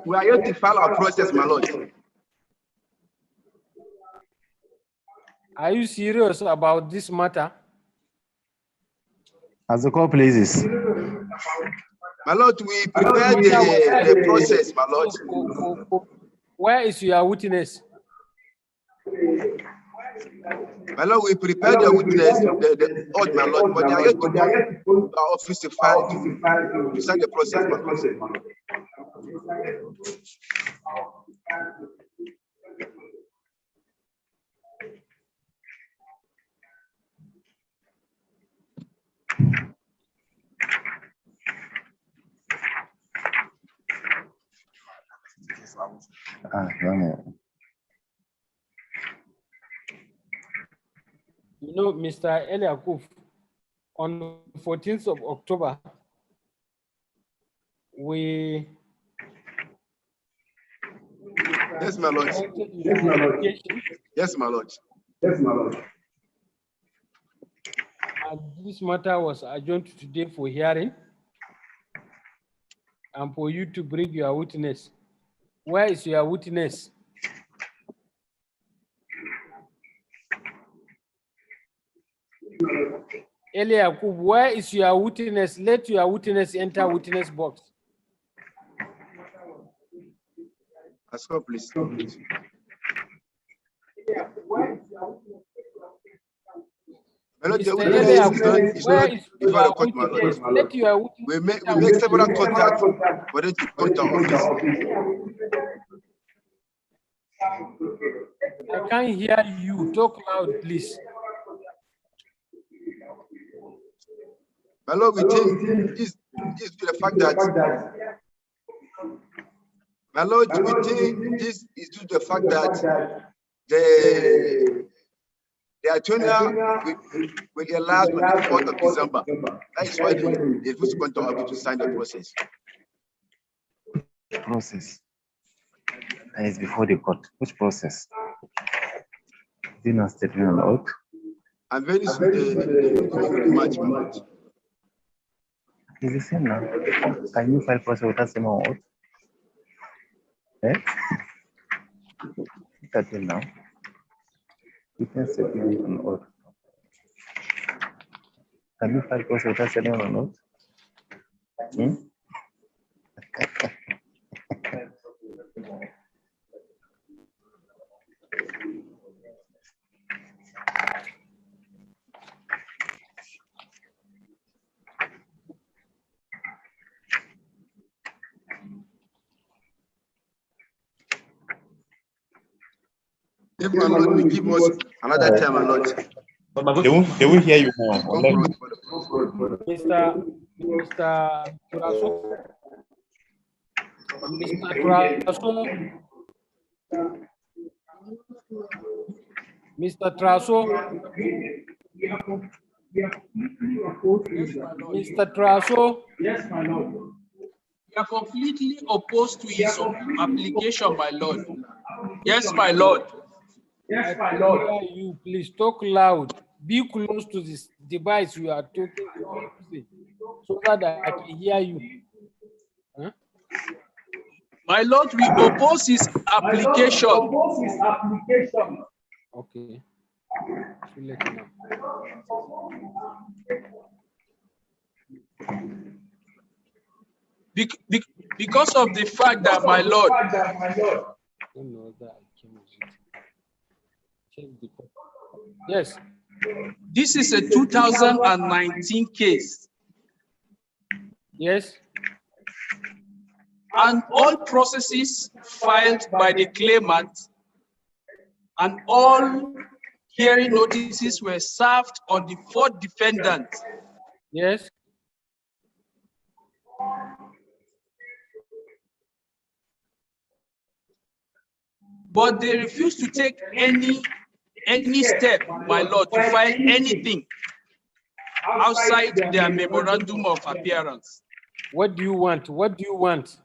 we are here to file our process, my Lord. Are you serious about this matter? As the call pleases. My Lord, we prepared the process, my Lord. Where is your witness? My Lord, we prepared the witness, the oath, my Lord, but they are here to go to our office to file to start the process, my Lord. You know, Mr. Eliakuf, on 14th of October, we... Yes, my Lord. Yes, my Lord. Yes, my Lord. Yes, my Lord. And this matter was adjourned today for hearing and for you to bring your witness. Where is your witness? Eliakub, where is your witness? Let your witness enter witness box. Ask her, please. Let your we make several contacts for them to come to our office. I can't hear you. Talk loud, please. My Lord, we think this to the fact that my Lord, we think this is due to the fact that the attorney will get last on the 4th of December. That is why they refuse to come to our office to sign the process. Process. That is before the court. Which process? Dinner statement on oath. I'm very soon the match, my Lord. It's the same now. Can you file process without same on oath? Eh? Look at it now. Witness statement on oath. Can you file process without same on oath? If my Lord will give us another time, my Lord. They won't hear you now. Mr. Turaso. Mr. Turaso. Mr. Traso. Mr. Traso. Yes, my Lord. We are completely opposed to his application, my Lord. Yes, my Lord. Yes, my Lord. You please talk loud. Be close to this device you are talking so that I can hear you. Huh? My Lord, we oppose his application. Okay. So let me know. Because of the fact that, my Lord, yes, this is a 2019 case. Yes. And all processes filed by the claimant and all hearing notices were served on the 4th defendant. Yes. But they refused to take any step, my Lord, to file anything outside their memorandum of appearance. What do you want? What do you want?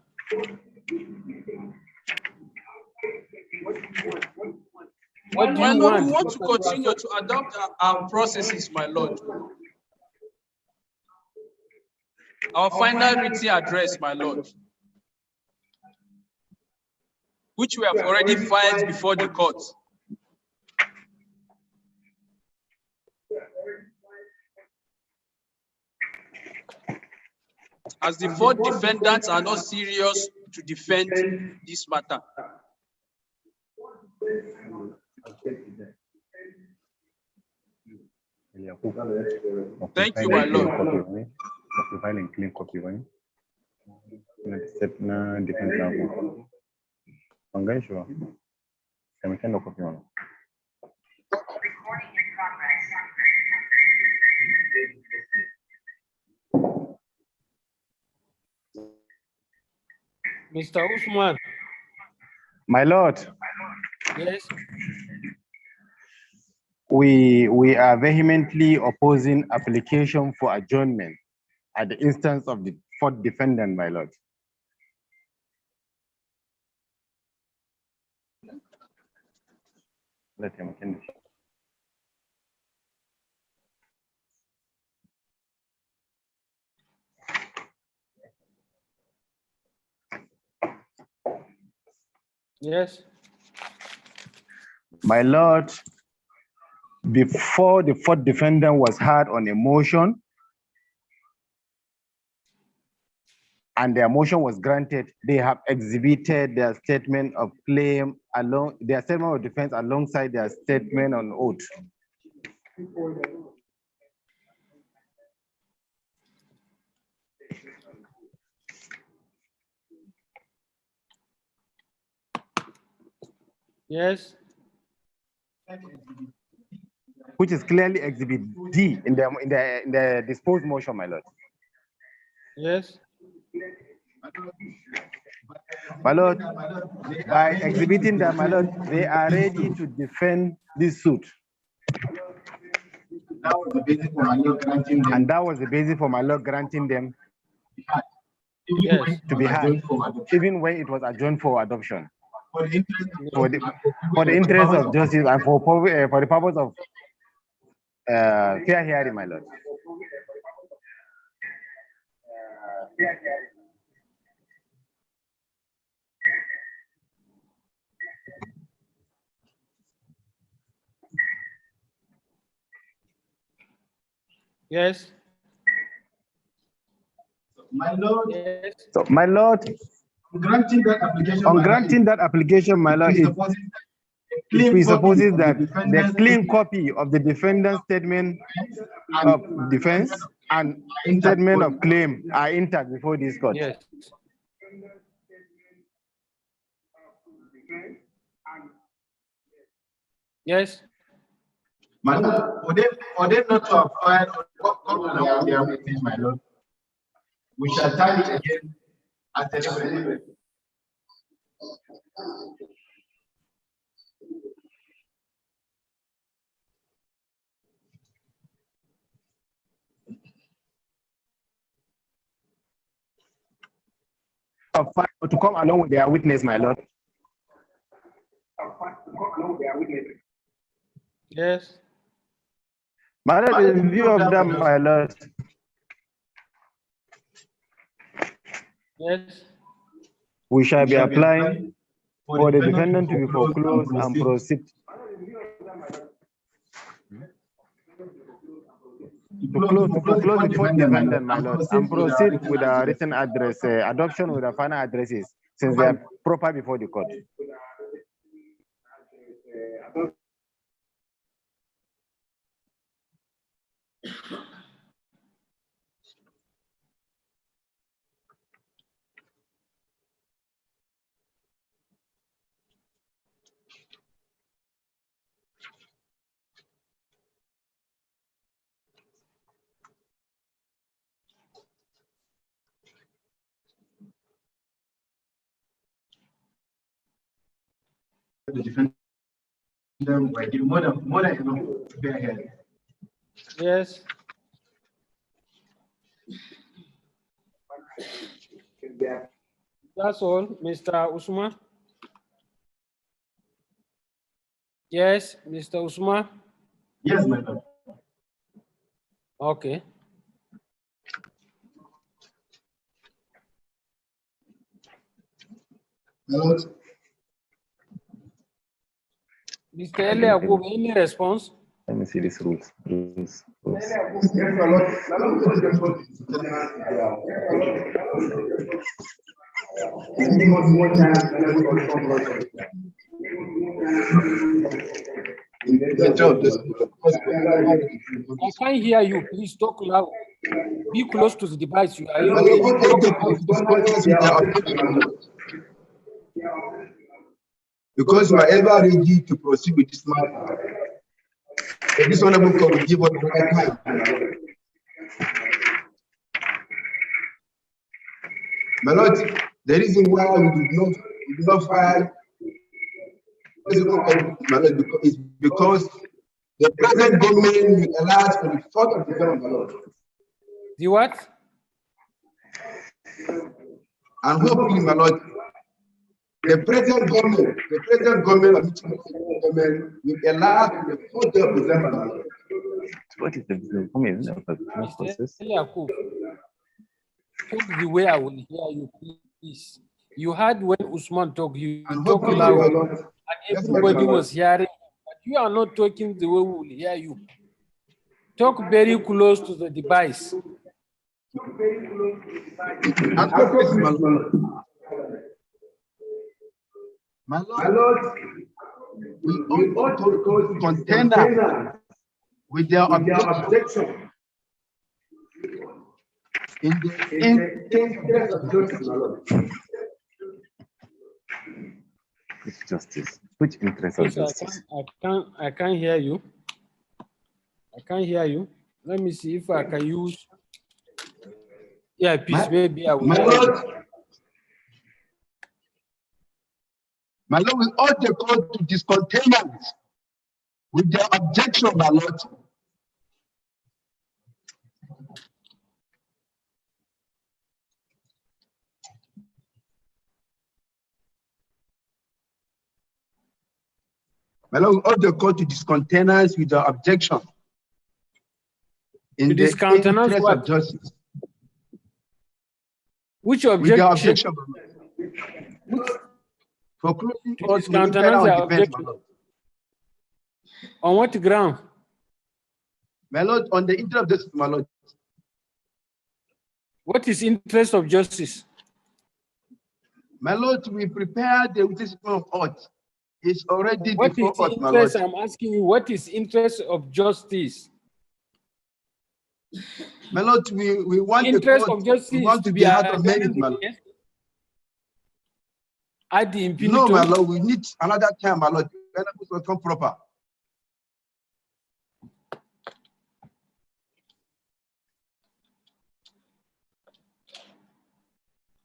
What do My you Lord, we want? want to continue to adopt our processes, my Lord. Our final written address, my Lord, which we have already filed before the court. As the four defendants are not serious to defend this matter. Thank you, my Lord. Clean copy one. Na defense na Angaishwa. Semekendo copy one. Mr. Usman. My Lord, Yes. we are vehemently opposing application for adjournment at the instance of the fourth defendant, my Lord. Let him finish. Yes. My Lord, before the fourth defendant was heard on a motion and their motion was granted, they have exhibited their statement of claim along their statement of defense alongside their statement on oath. Yes. Which is clearly Exhibit D in the disposed motion, my Lord. Yes. My Lord, by exhibiting that, my Lord, they are ready to defend this suit. And that was the basis for my Lord granting them Yes. to be heard, even when it was adjourned for adoption. For the interest of justice and for the purpose of fair hearing, my Lord. Yes. My Lord, Yes. So, my Lord, on granting that application, my Lord, it presupposes that the clean copy of the defendant's statement of defense and statement of claim are intact before this court. Yes. Yes. My Lord, for them not to have filed on their witness, my Lord, we shall try it again as deliberate. To come along with their witness, my Lord. Yes. My Lord, in view of that, my Lord. Yes. We shall be applying for the defendant to be foreclosed and proceed. To foreclose the fourth defendant, my Lord, and proceed with our written address, adoption with our final addresses, since they are proper before the court. The defendant were given more than enough to bear hearing. Yes. That's all, Mr. Usman. Yes, Mr. Usman. Yes, my lord. Okay. My lord. Mr. Eliakub, any response? Let me see these rules. Rules. Yes, my lord. I can't hear you. Please talk loud. Be close to the device. You are engaged. Because we are ever ready to proceed with this matter. This honorable court will give us the right time. My lord, the reason why we did not file is because the present government will allow us for the 4th of December, my lord. The what? And hopefully, my lord, the present government will allow us for the 4th of December, my lord. What is the process? Eliakub, talk the way I will hear you, please. You heard when Usman talked, you talk loud, and everybody was hearing, but you are not talking the way we will hear you. Talk very close to the device. My lord, we ought to contend with their objection in the interest of justice, my lord. Which justice? Which interest of justice? I can't hear you. I can't hear you. Let me see if I can use. Yeah, peace, maybe I will. My lord, we ought the court to discontinue with their objection, my lord. My lord, we ought the court to discontinue with their objection in the interest of justice. Which objection? With their objection, my lord. For closing us with internal defense, my lord. On what ground? My lord, on the interest of justice, my lord. What is interest of justice? My lord, we prepared the witness of oath. It's already what before is us, my lord. I'm asking you, what is interest of justice? My lord, we want interest the court, of justice we want to be hard on merit, my lord. At the infinitum? No, my lord, we need another time, my lord. Will come proper.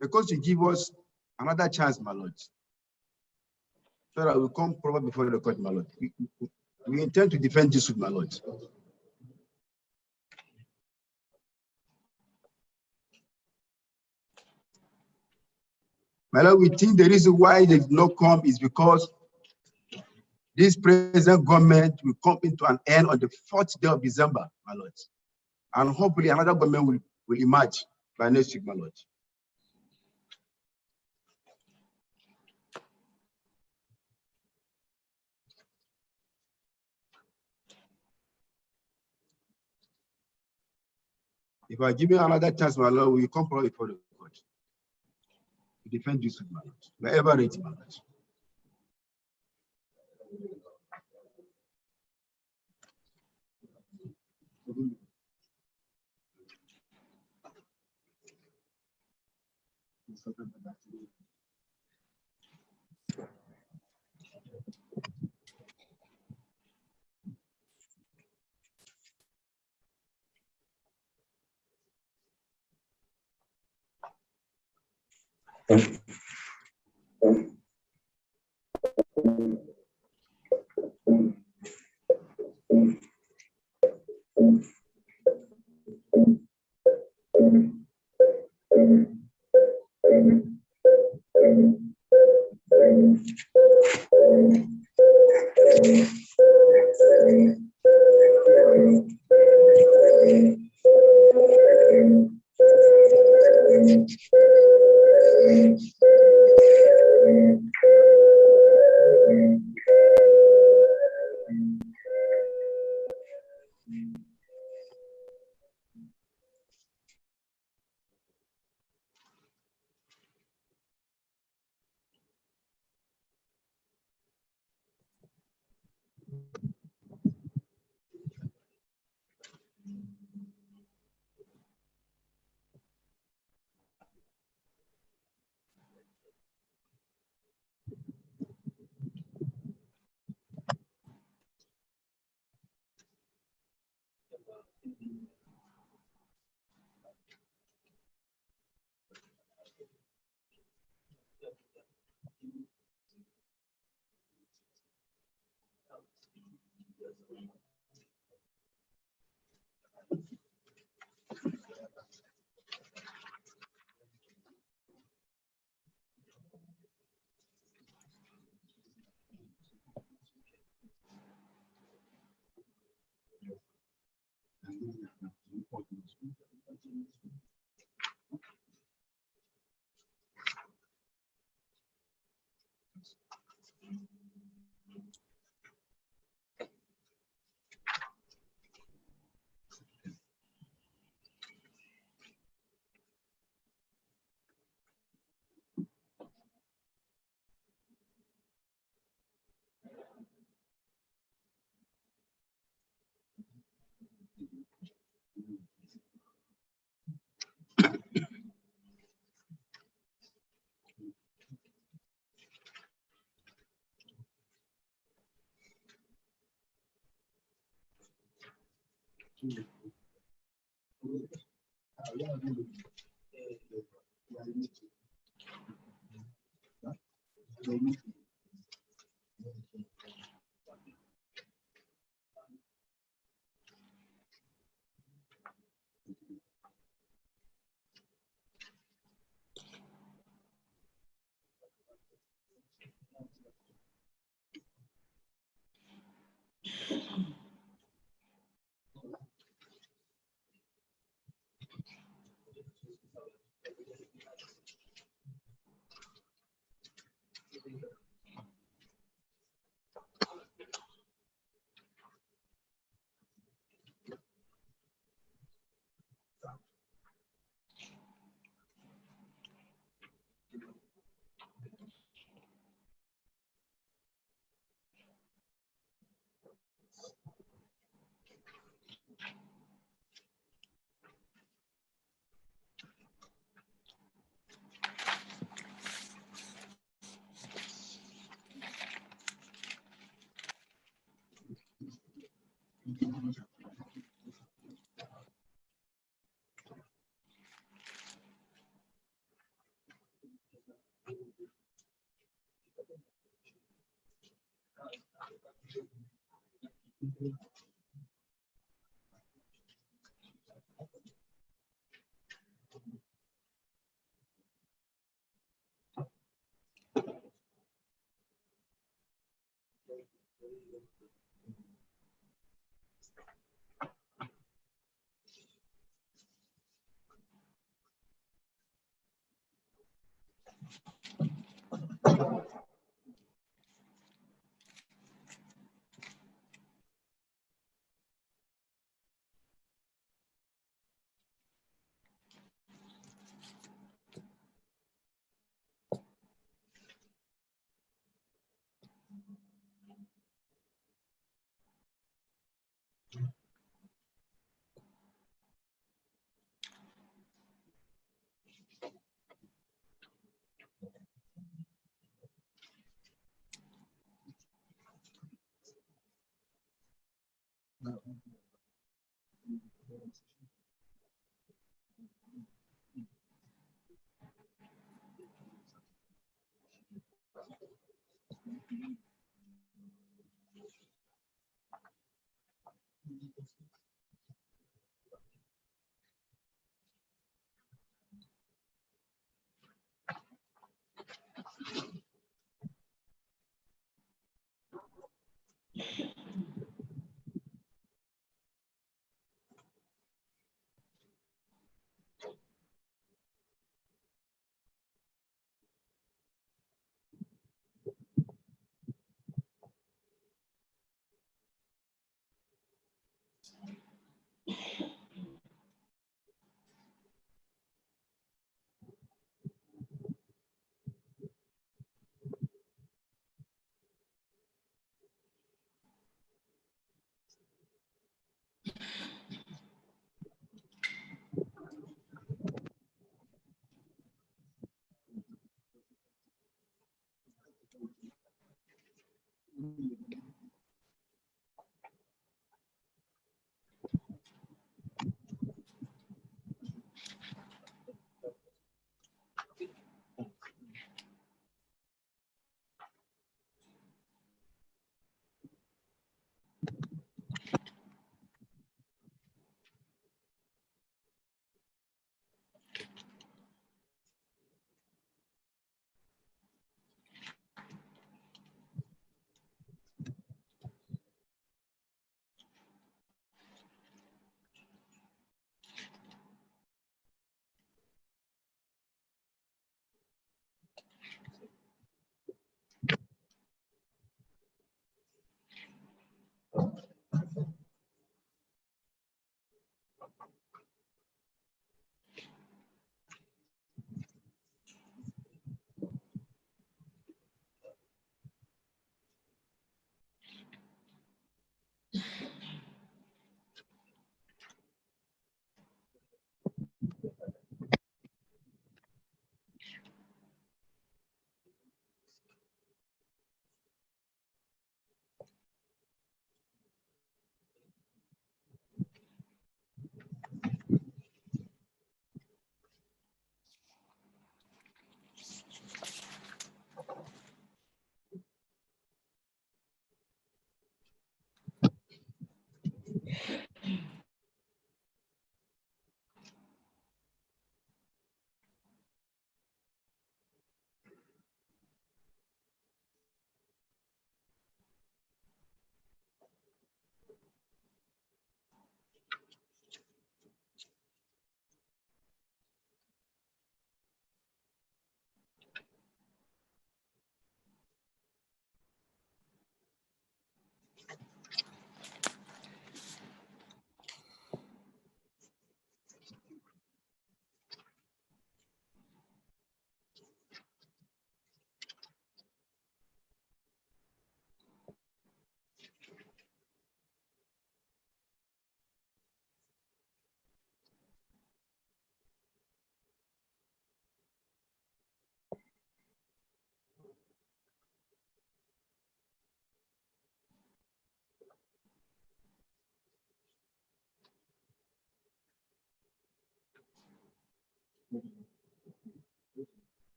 Because you give us another chance, my lord. So that we come proper before the court, my lord. We intend to defend this with my lord. My lord, we think the reason why they did not come is because this present government will come into an end on the 4th day of December, my lord. And hopefully another government will emerge by next week, my lord. If I give you another chance, my lord, we will come probably before the court to defend this with my lord. Wherever ready, my lord.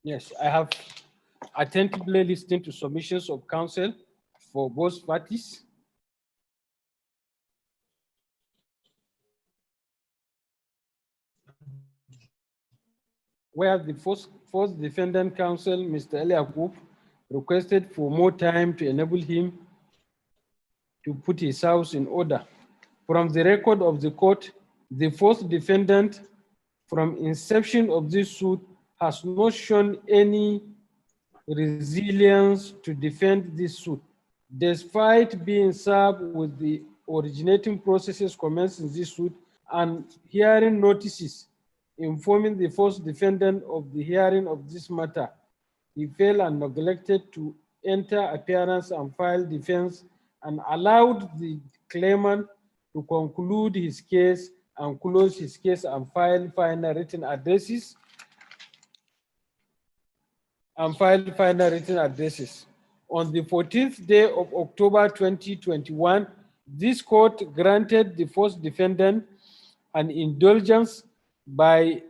Yes, I have attentively listened to submissions of counsel for both parties. Where the first defendant counsel, Mr. Eliakub, requested for more time to enable him to put his house in order. From the record of the court, the first defendant from inception of this suit has not shown any resilience to defend this suit, despite being served with the originating processes commenced in this suit and hearing notices informing the first defendant of the hearing of this matter. He failed and neglected to enter appearance and file defense and allowed the claimant to conclude his case and close his case and file final written addresses On the 14th day of October 2021, this court granted the first defendant an indulgence by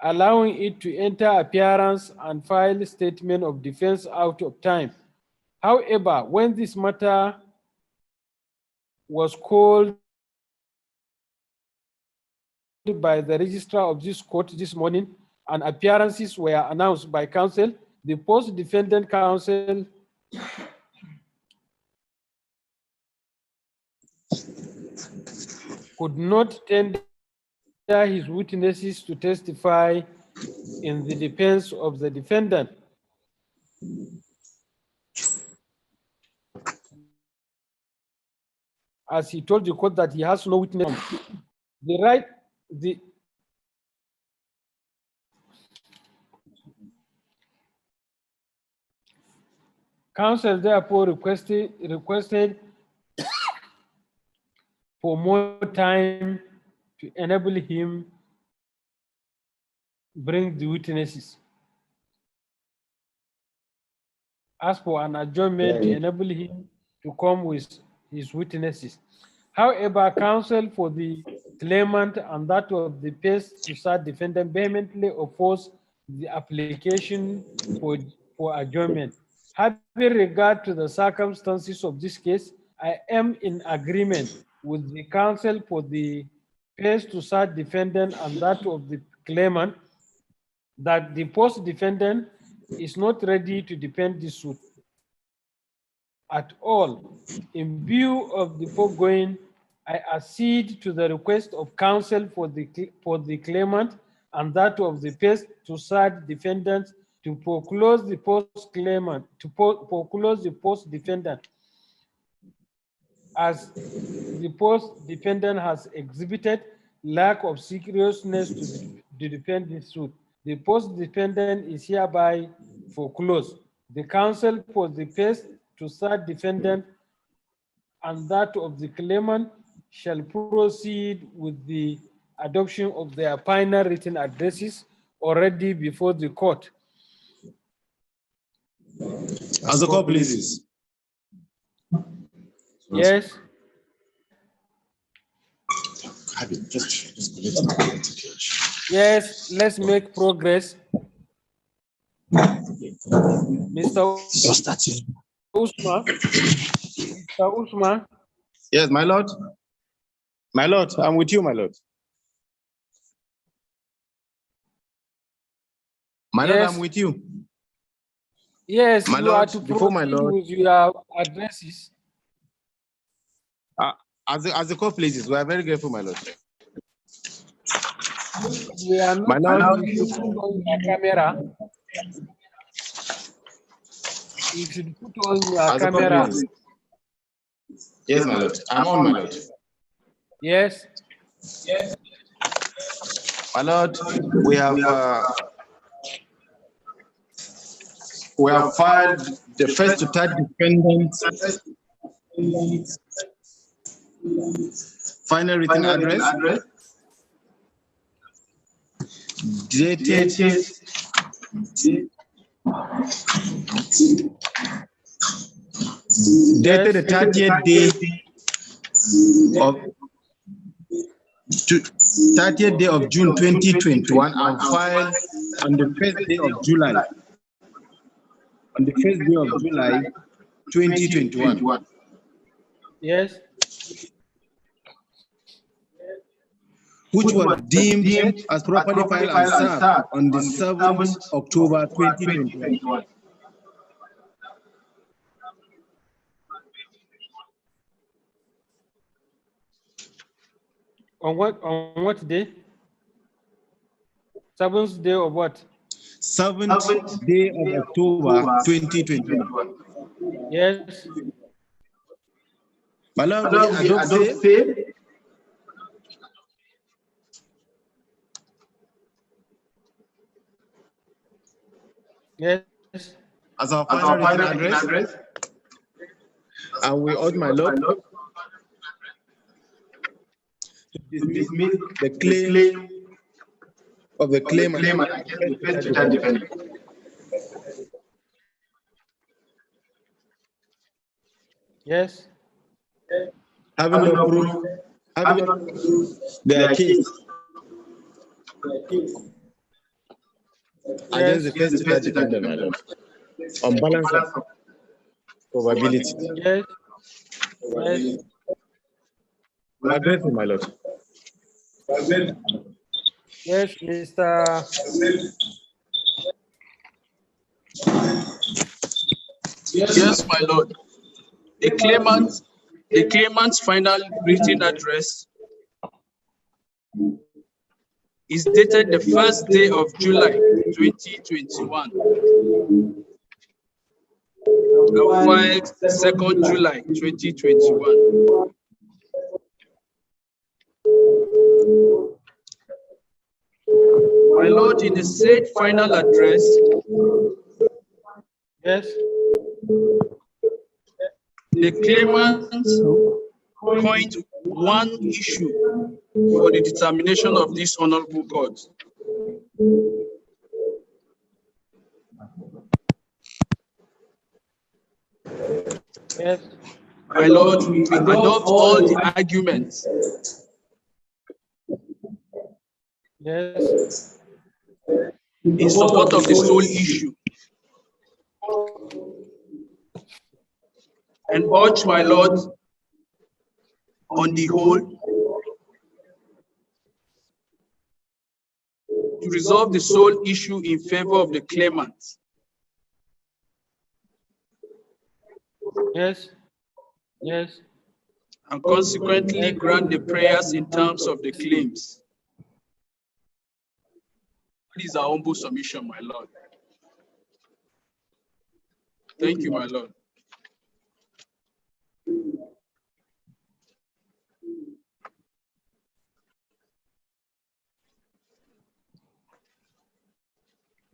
allowing it to enter appearance and file statement of defense out of time. However, when this matter was called by the registrar of this court this morning and appearances were announced by counsel, the post-defendant counsel could not tender his witnesses to testify in the defense of the defendant. As he told the court that he has no witness. The counsel therefore requested for more time to enable him bring the witnesses. Ask for an adjournment to enable him to come with his witnesses. However, counsel for the claimant and that of the first to start defendant vehemently opposed the application for adjournment. Having regard to the circumstances of this case, I am in agreement with the counsel for the first to start defendant and that of the claimant that the post defendant is not ready to defend this suit at all. In view of the foregoing, I accede to the request of counsel for the claimant and that of the first to start defendant to foreclose the post claimant, to foreclose the post defendant, as the post defendant has exhibited lack of seriousness to defend this suit. The post defendant is hereby foreclosed. The counsel for the first to start defendant and that of the claimant shall proceed with the adoption of their final written addresses already before the court. As the court pleases. Yes. Yes, let's make progress. Mr. Usman. Mr. Usman. Yes, my lord. My lord, I'm with you, my lord. My lord, I'm with you. Yes, my you lord, are to before my proceed lord. with your addresses. As the court pleases, we are very grateful, my lord. We are not My lord. you should put on your camera. You should put on your As the court camera. pleases. Yes, my lord. I'm on, my lord. Yes. Yes. My lord, we have filed the first to third defendant final written address dated the 30th day of 30th day of June 2021 and filed on the first day of July. On the first day of July 2021. Yes. Which was deemed as properly filed and served on the 7th October 2021. On what day? 7th day of what? 7th day of October 2021. Yes. My lord, we adopt say yes. As our final address. And we urge my lord to dismiss the claim of the claimant against the first defendant. Yes. Having no proof, their case against the first defendant, my lord, on balance of probability. Yes. Yes. We are grateful, my lord. Yes, Mr. Yes, my lord. The claimant's final written address is dated the first day of July 2021. And filed 2nd July 2021. My Lord, in the said final address, yes, the claimant coined one issue for the determination of this honorable court. yes, My Lord, we adopt all the arguments yes, in support of the sole issue, and urge, my Lord, on the whole, to resolve the sole issue in favor of the claimant. yes, yes, And consequently grant the prayers in terms of the claims. This is our humble submission, my Lord. Thank you, my Lord.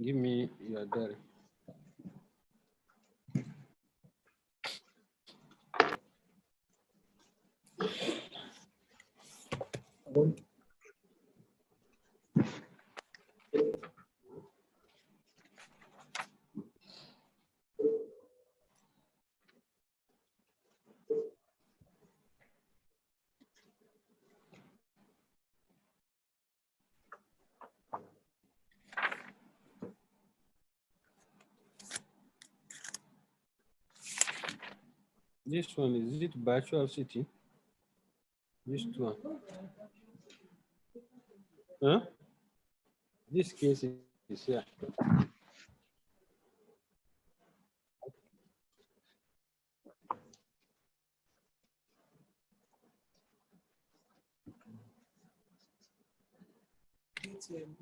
give me your diary. This one, is it virtual city? This one. Huh? This case is here.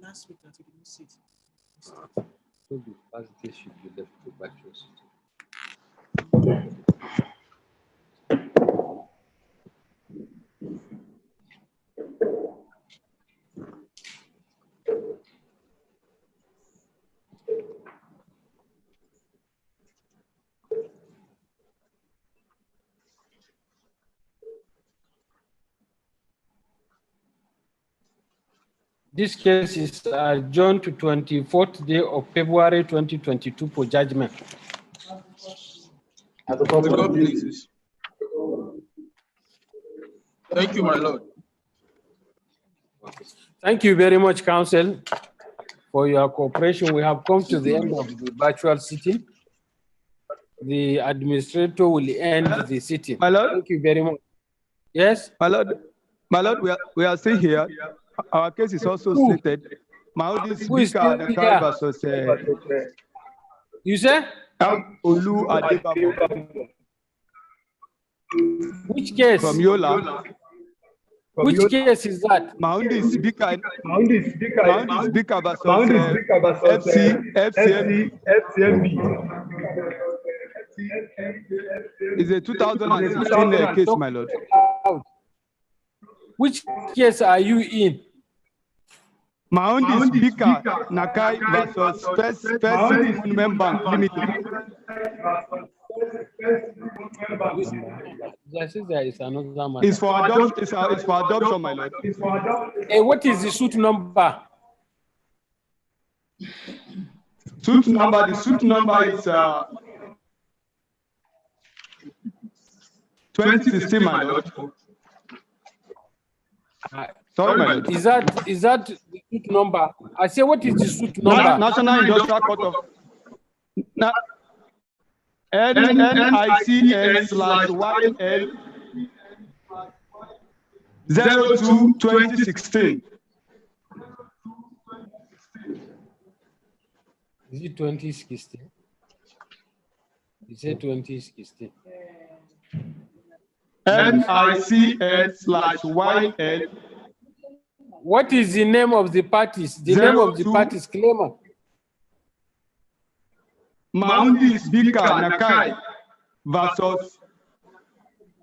Last week that we didn't see it. So the first day should be left to virtual city. This case is adjourned to 24th day of February 2022 for judgment. God pleases. Thank you, my Lord. Thank you very much, Council, for your cooperation. We have come to the end of the virtual sitting. The administrator will end the sitting. My Lord? Thank you very much. Yes? My Lord, we are still here. Our case is also slated. Maudi Speaker, the trial versus you say? Olu Adebabo. Which case? From Yola. Which case is that? Maudi Speaker versus FCMB. It's a 2016 case, my Lord. Which case are you in? Maundi Speaker Nakai versus First Monument Bank Limited. It's for adoption. It's for adoption, my Lord. Hey, what is the suit number? Suit number. The suit number is 2016, my Lord. Sorry, my Lord. Is that the suit number? I say, what is the suit number? National Industrial Court of NICN/YL 02/2016. Is it 2016? You say 2016. NICN/YL What is the name of the parties? The name of the parties claimant. Maudi Speaker Nakai versus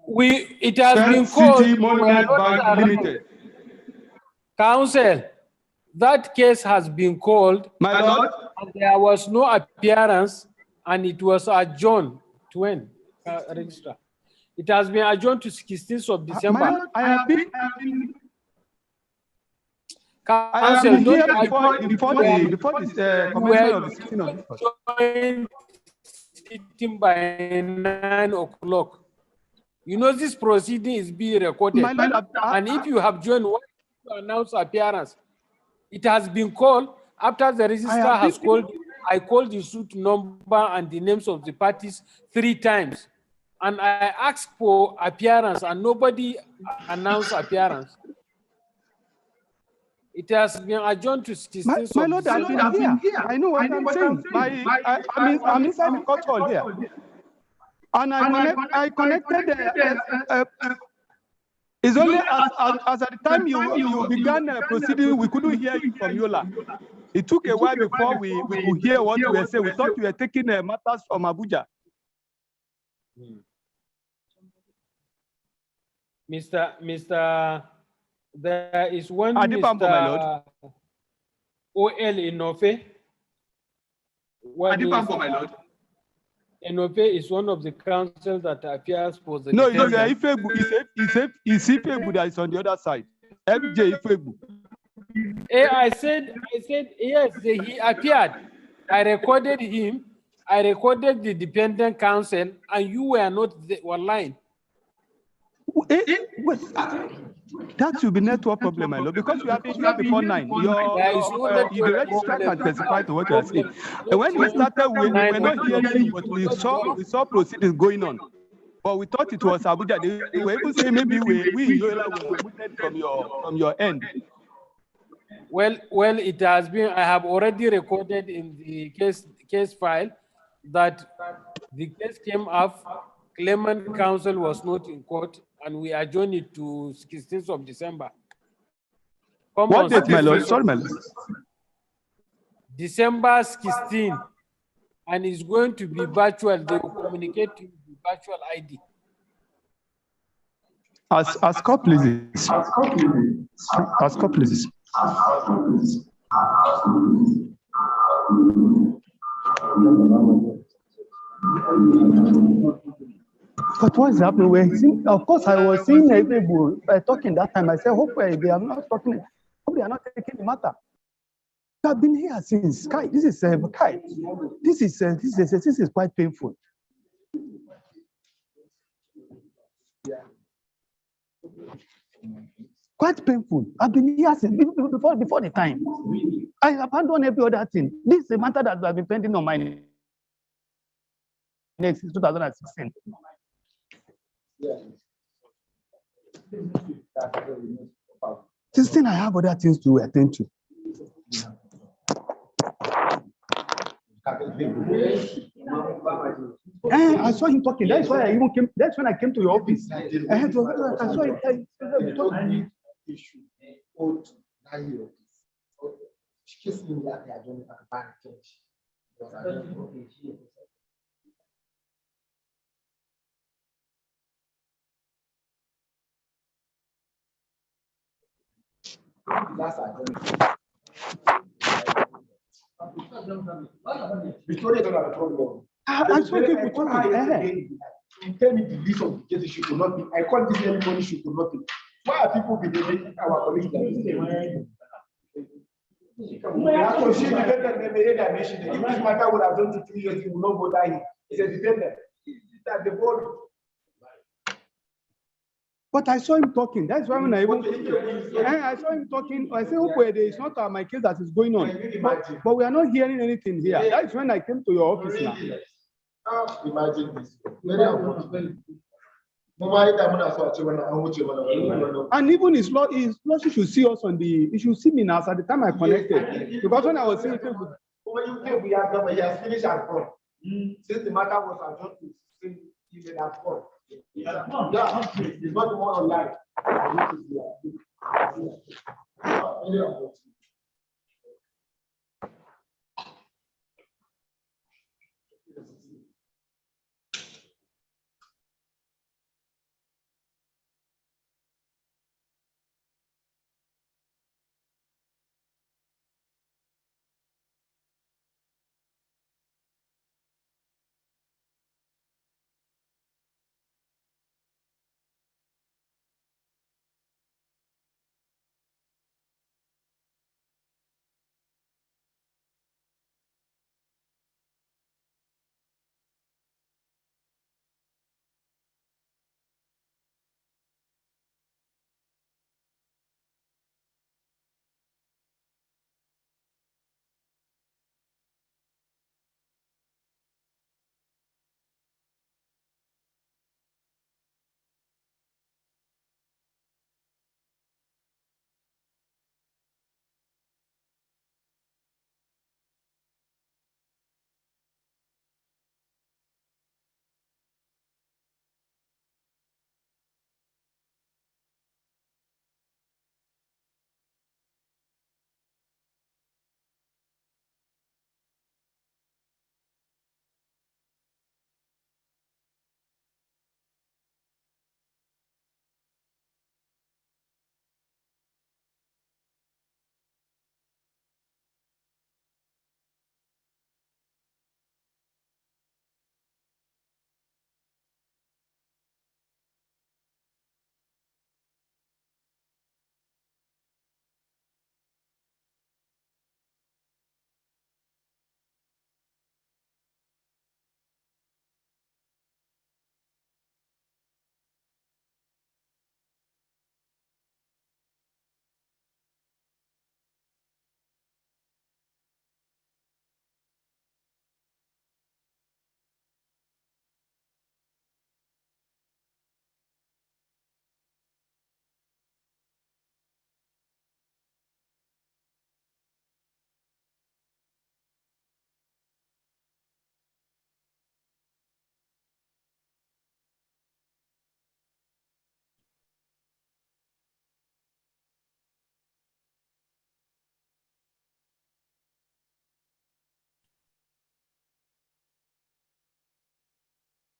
It has been First called City Monument Bank Limited. Council, that case has been called. My lord, and there was no appearance, and it was adjourned to when? Registrar. It has been adjourned to 16th of December. my lord, I have been Council, here before the commencement of the sitting of this court. Sitting by 9 o'clock. You know this proceeding is being recorded. My lord, and if you have joined, why did you announce appearance? It has been called after the registrar has called. I called the suit number and the names of the parties 3 times. And I asked for appearance and nobody announced appearance. It has been adjourned to 16th my lord, I've been here. I know what I'm saying. I'm inside the court hall here. And I connected. It's only as at the time you began proceeding, we couldn't hear you from Yola. It took a while before we could hear what you were saying. We thought you were taking matters from Abuja. Mr. There is one Adipampo, my lord. OL Inofe. Adipampo, my lord. Inofe is one of the counsel that appears for the No, defendant. it's Ifebu that is on the other side. MJ Ifebu. I said yes, he appeared. I recorded him. I recorded the dependent counsel, and you were not online. That should be network problem, my lord, because we have been here before 9. The registrar can testify to what you are saying. And when we started, we were not hearing you, but we saw proceedings going on. But we thought it was Abuja. They were able to say maybe we in Yola were muted from your end. Well, it has been. I have already recorded in the case file that the case came up. Claimant counsel was not in court, and we adjourned it to 16th of December. What date, my lord? Sorry, my lord. December 16, and it's going to be virtual. They will communicate to the virtual ID. Ask up, please. Ask up, please. But what's happening? Of course, I was seeing people talking that time. I said, hopefully they are not talking. Hope they are not taking the matter. I've been here since. Kai, this is Kai. This is quite painful. Quite painful. I've been here since before the time. I abandoned every other thing. This is a matter that has been pending on my neck since 2016. This thing I have other things to attend to. I saw him talking. That's why I even came. That's when I came to your office. I saw him. I saw people talking. You tell me the list of the cases she could not be. I called this everybody she could not be. Why are people behaving our colleagues like this? If this matter would have done to 3 years, he would not go down. He's a defendant. That's the body. But I saw him talking. That's why when I saw him talking, I said, okay, it's not my case that is going on. But we are not hearing anything here. That's when I came to your office now. Imagine this. Very unfortunate. And even his lordship should see us on the. You should see me now. At the time I connected, because when I was saying, when you came, we have done, he has finished at 4. Since the matter was adjourned to 16, he made at 4. Yeah, it's not the one online.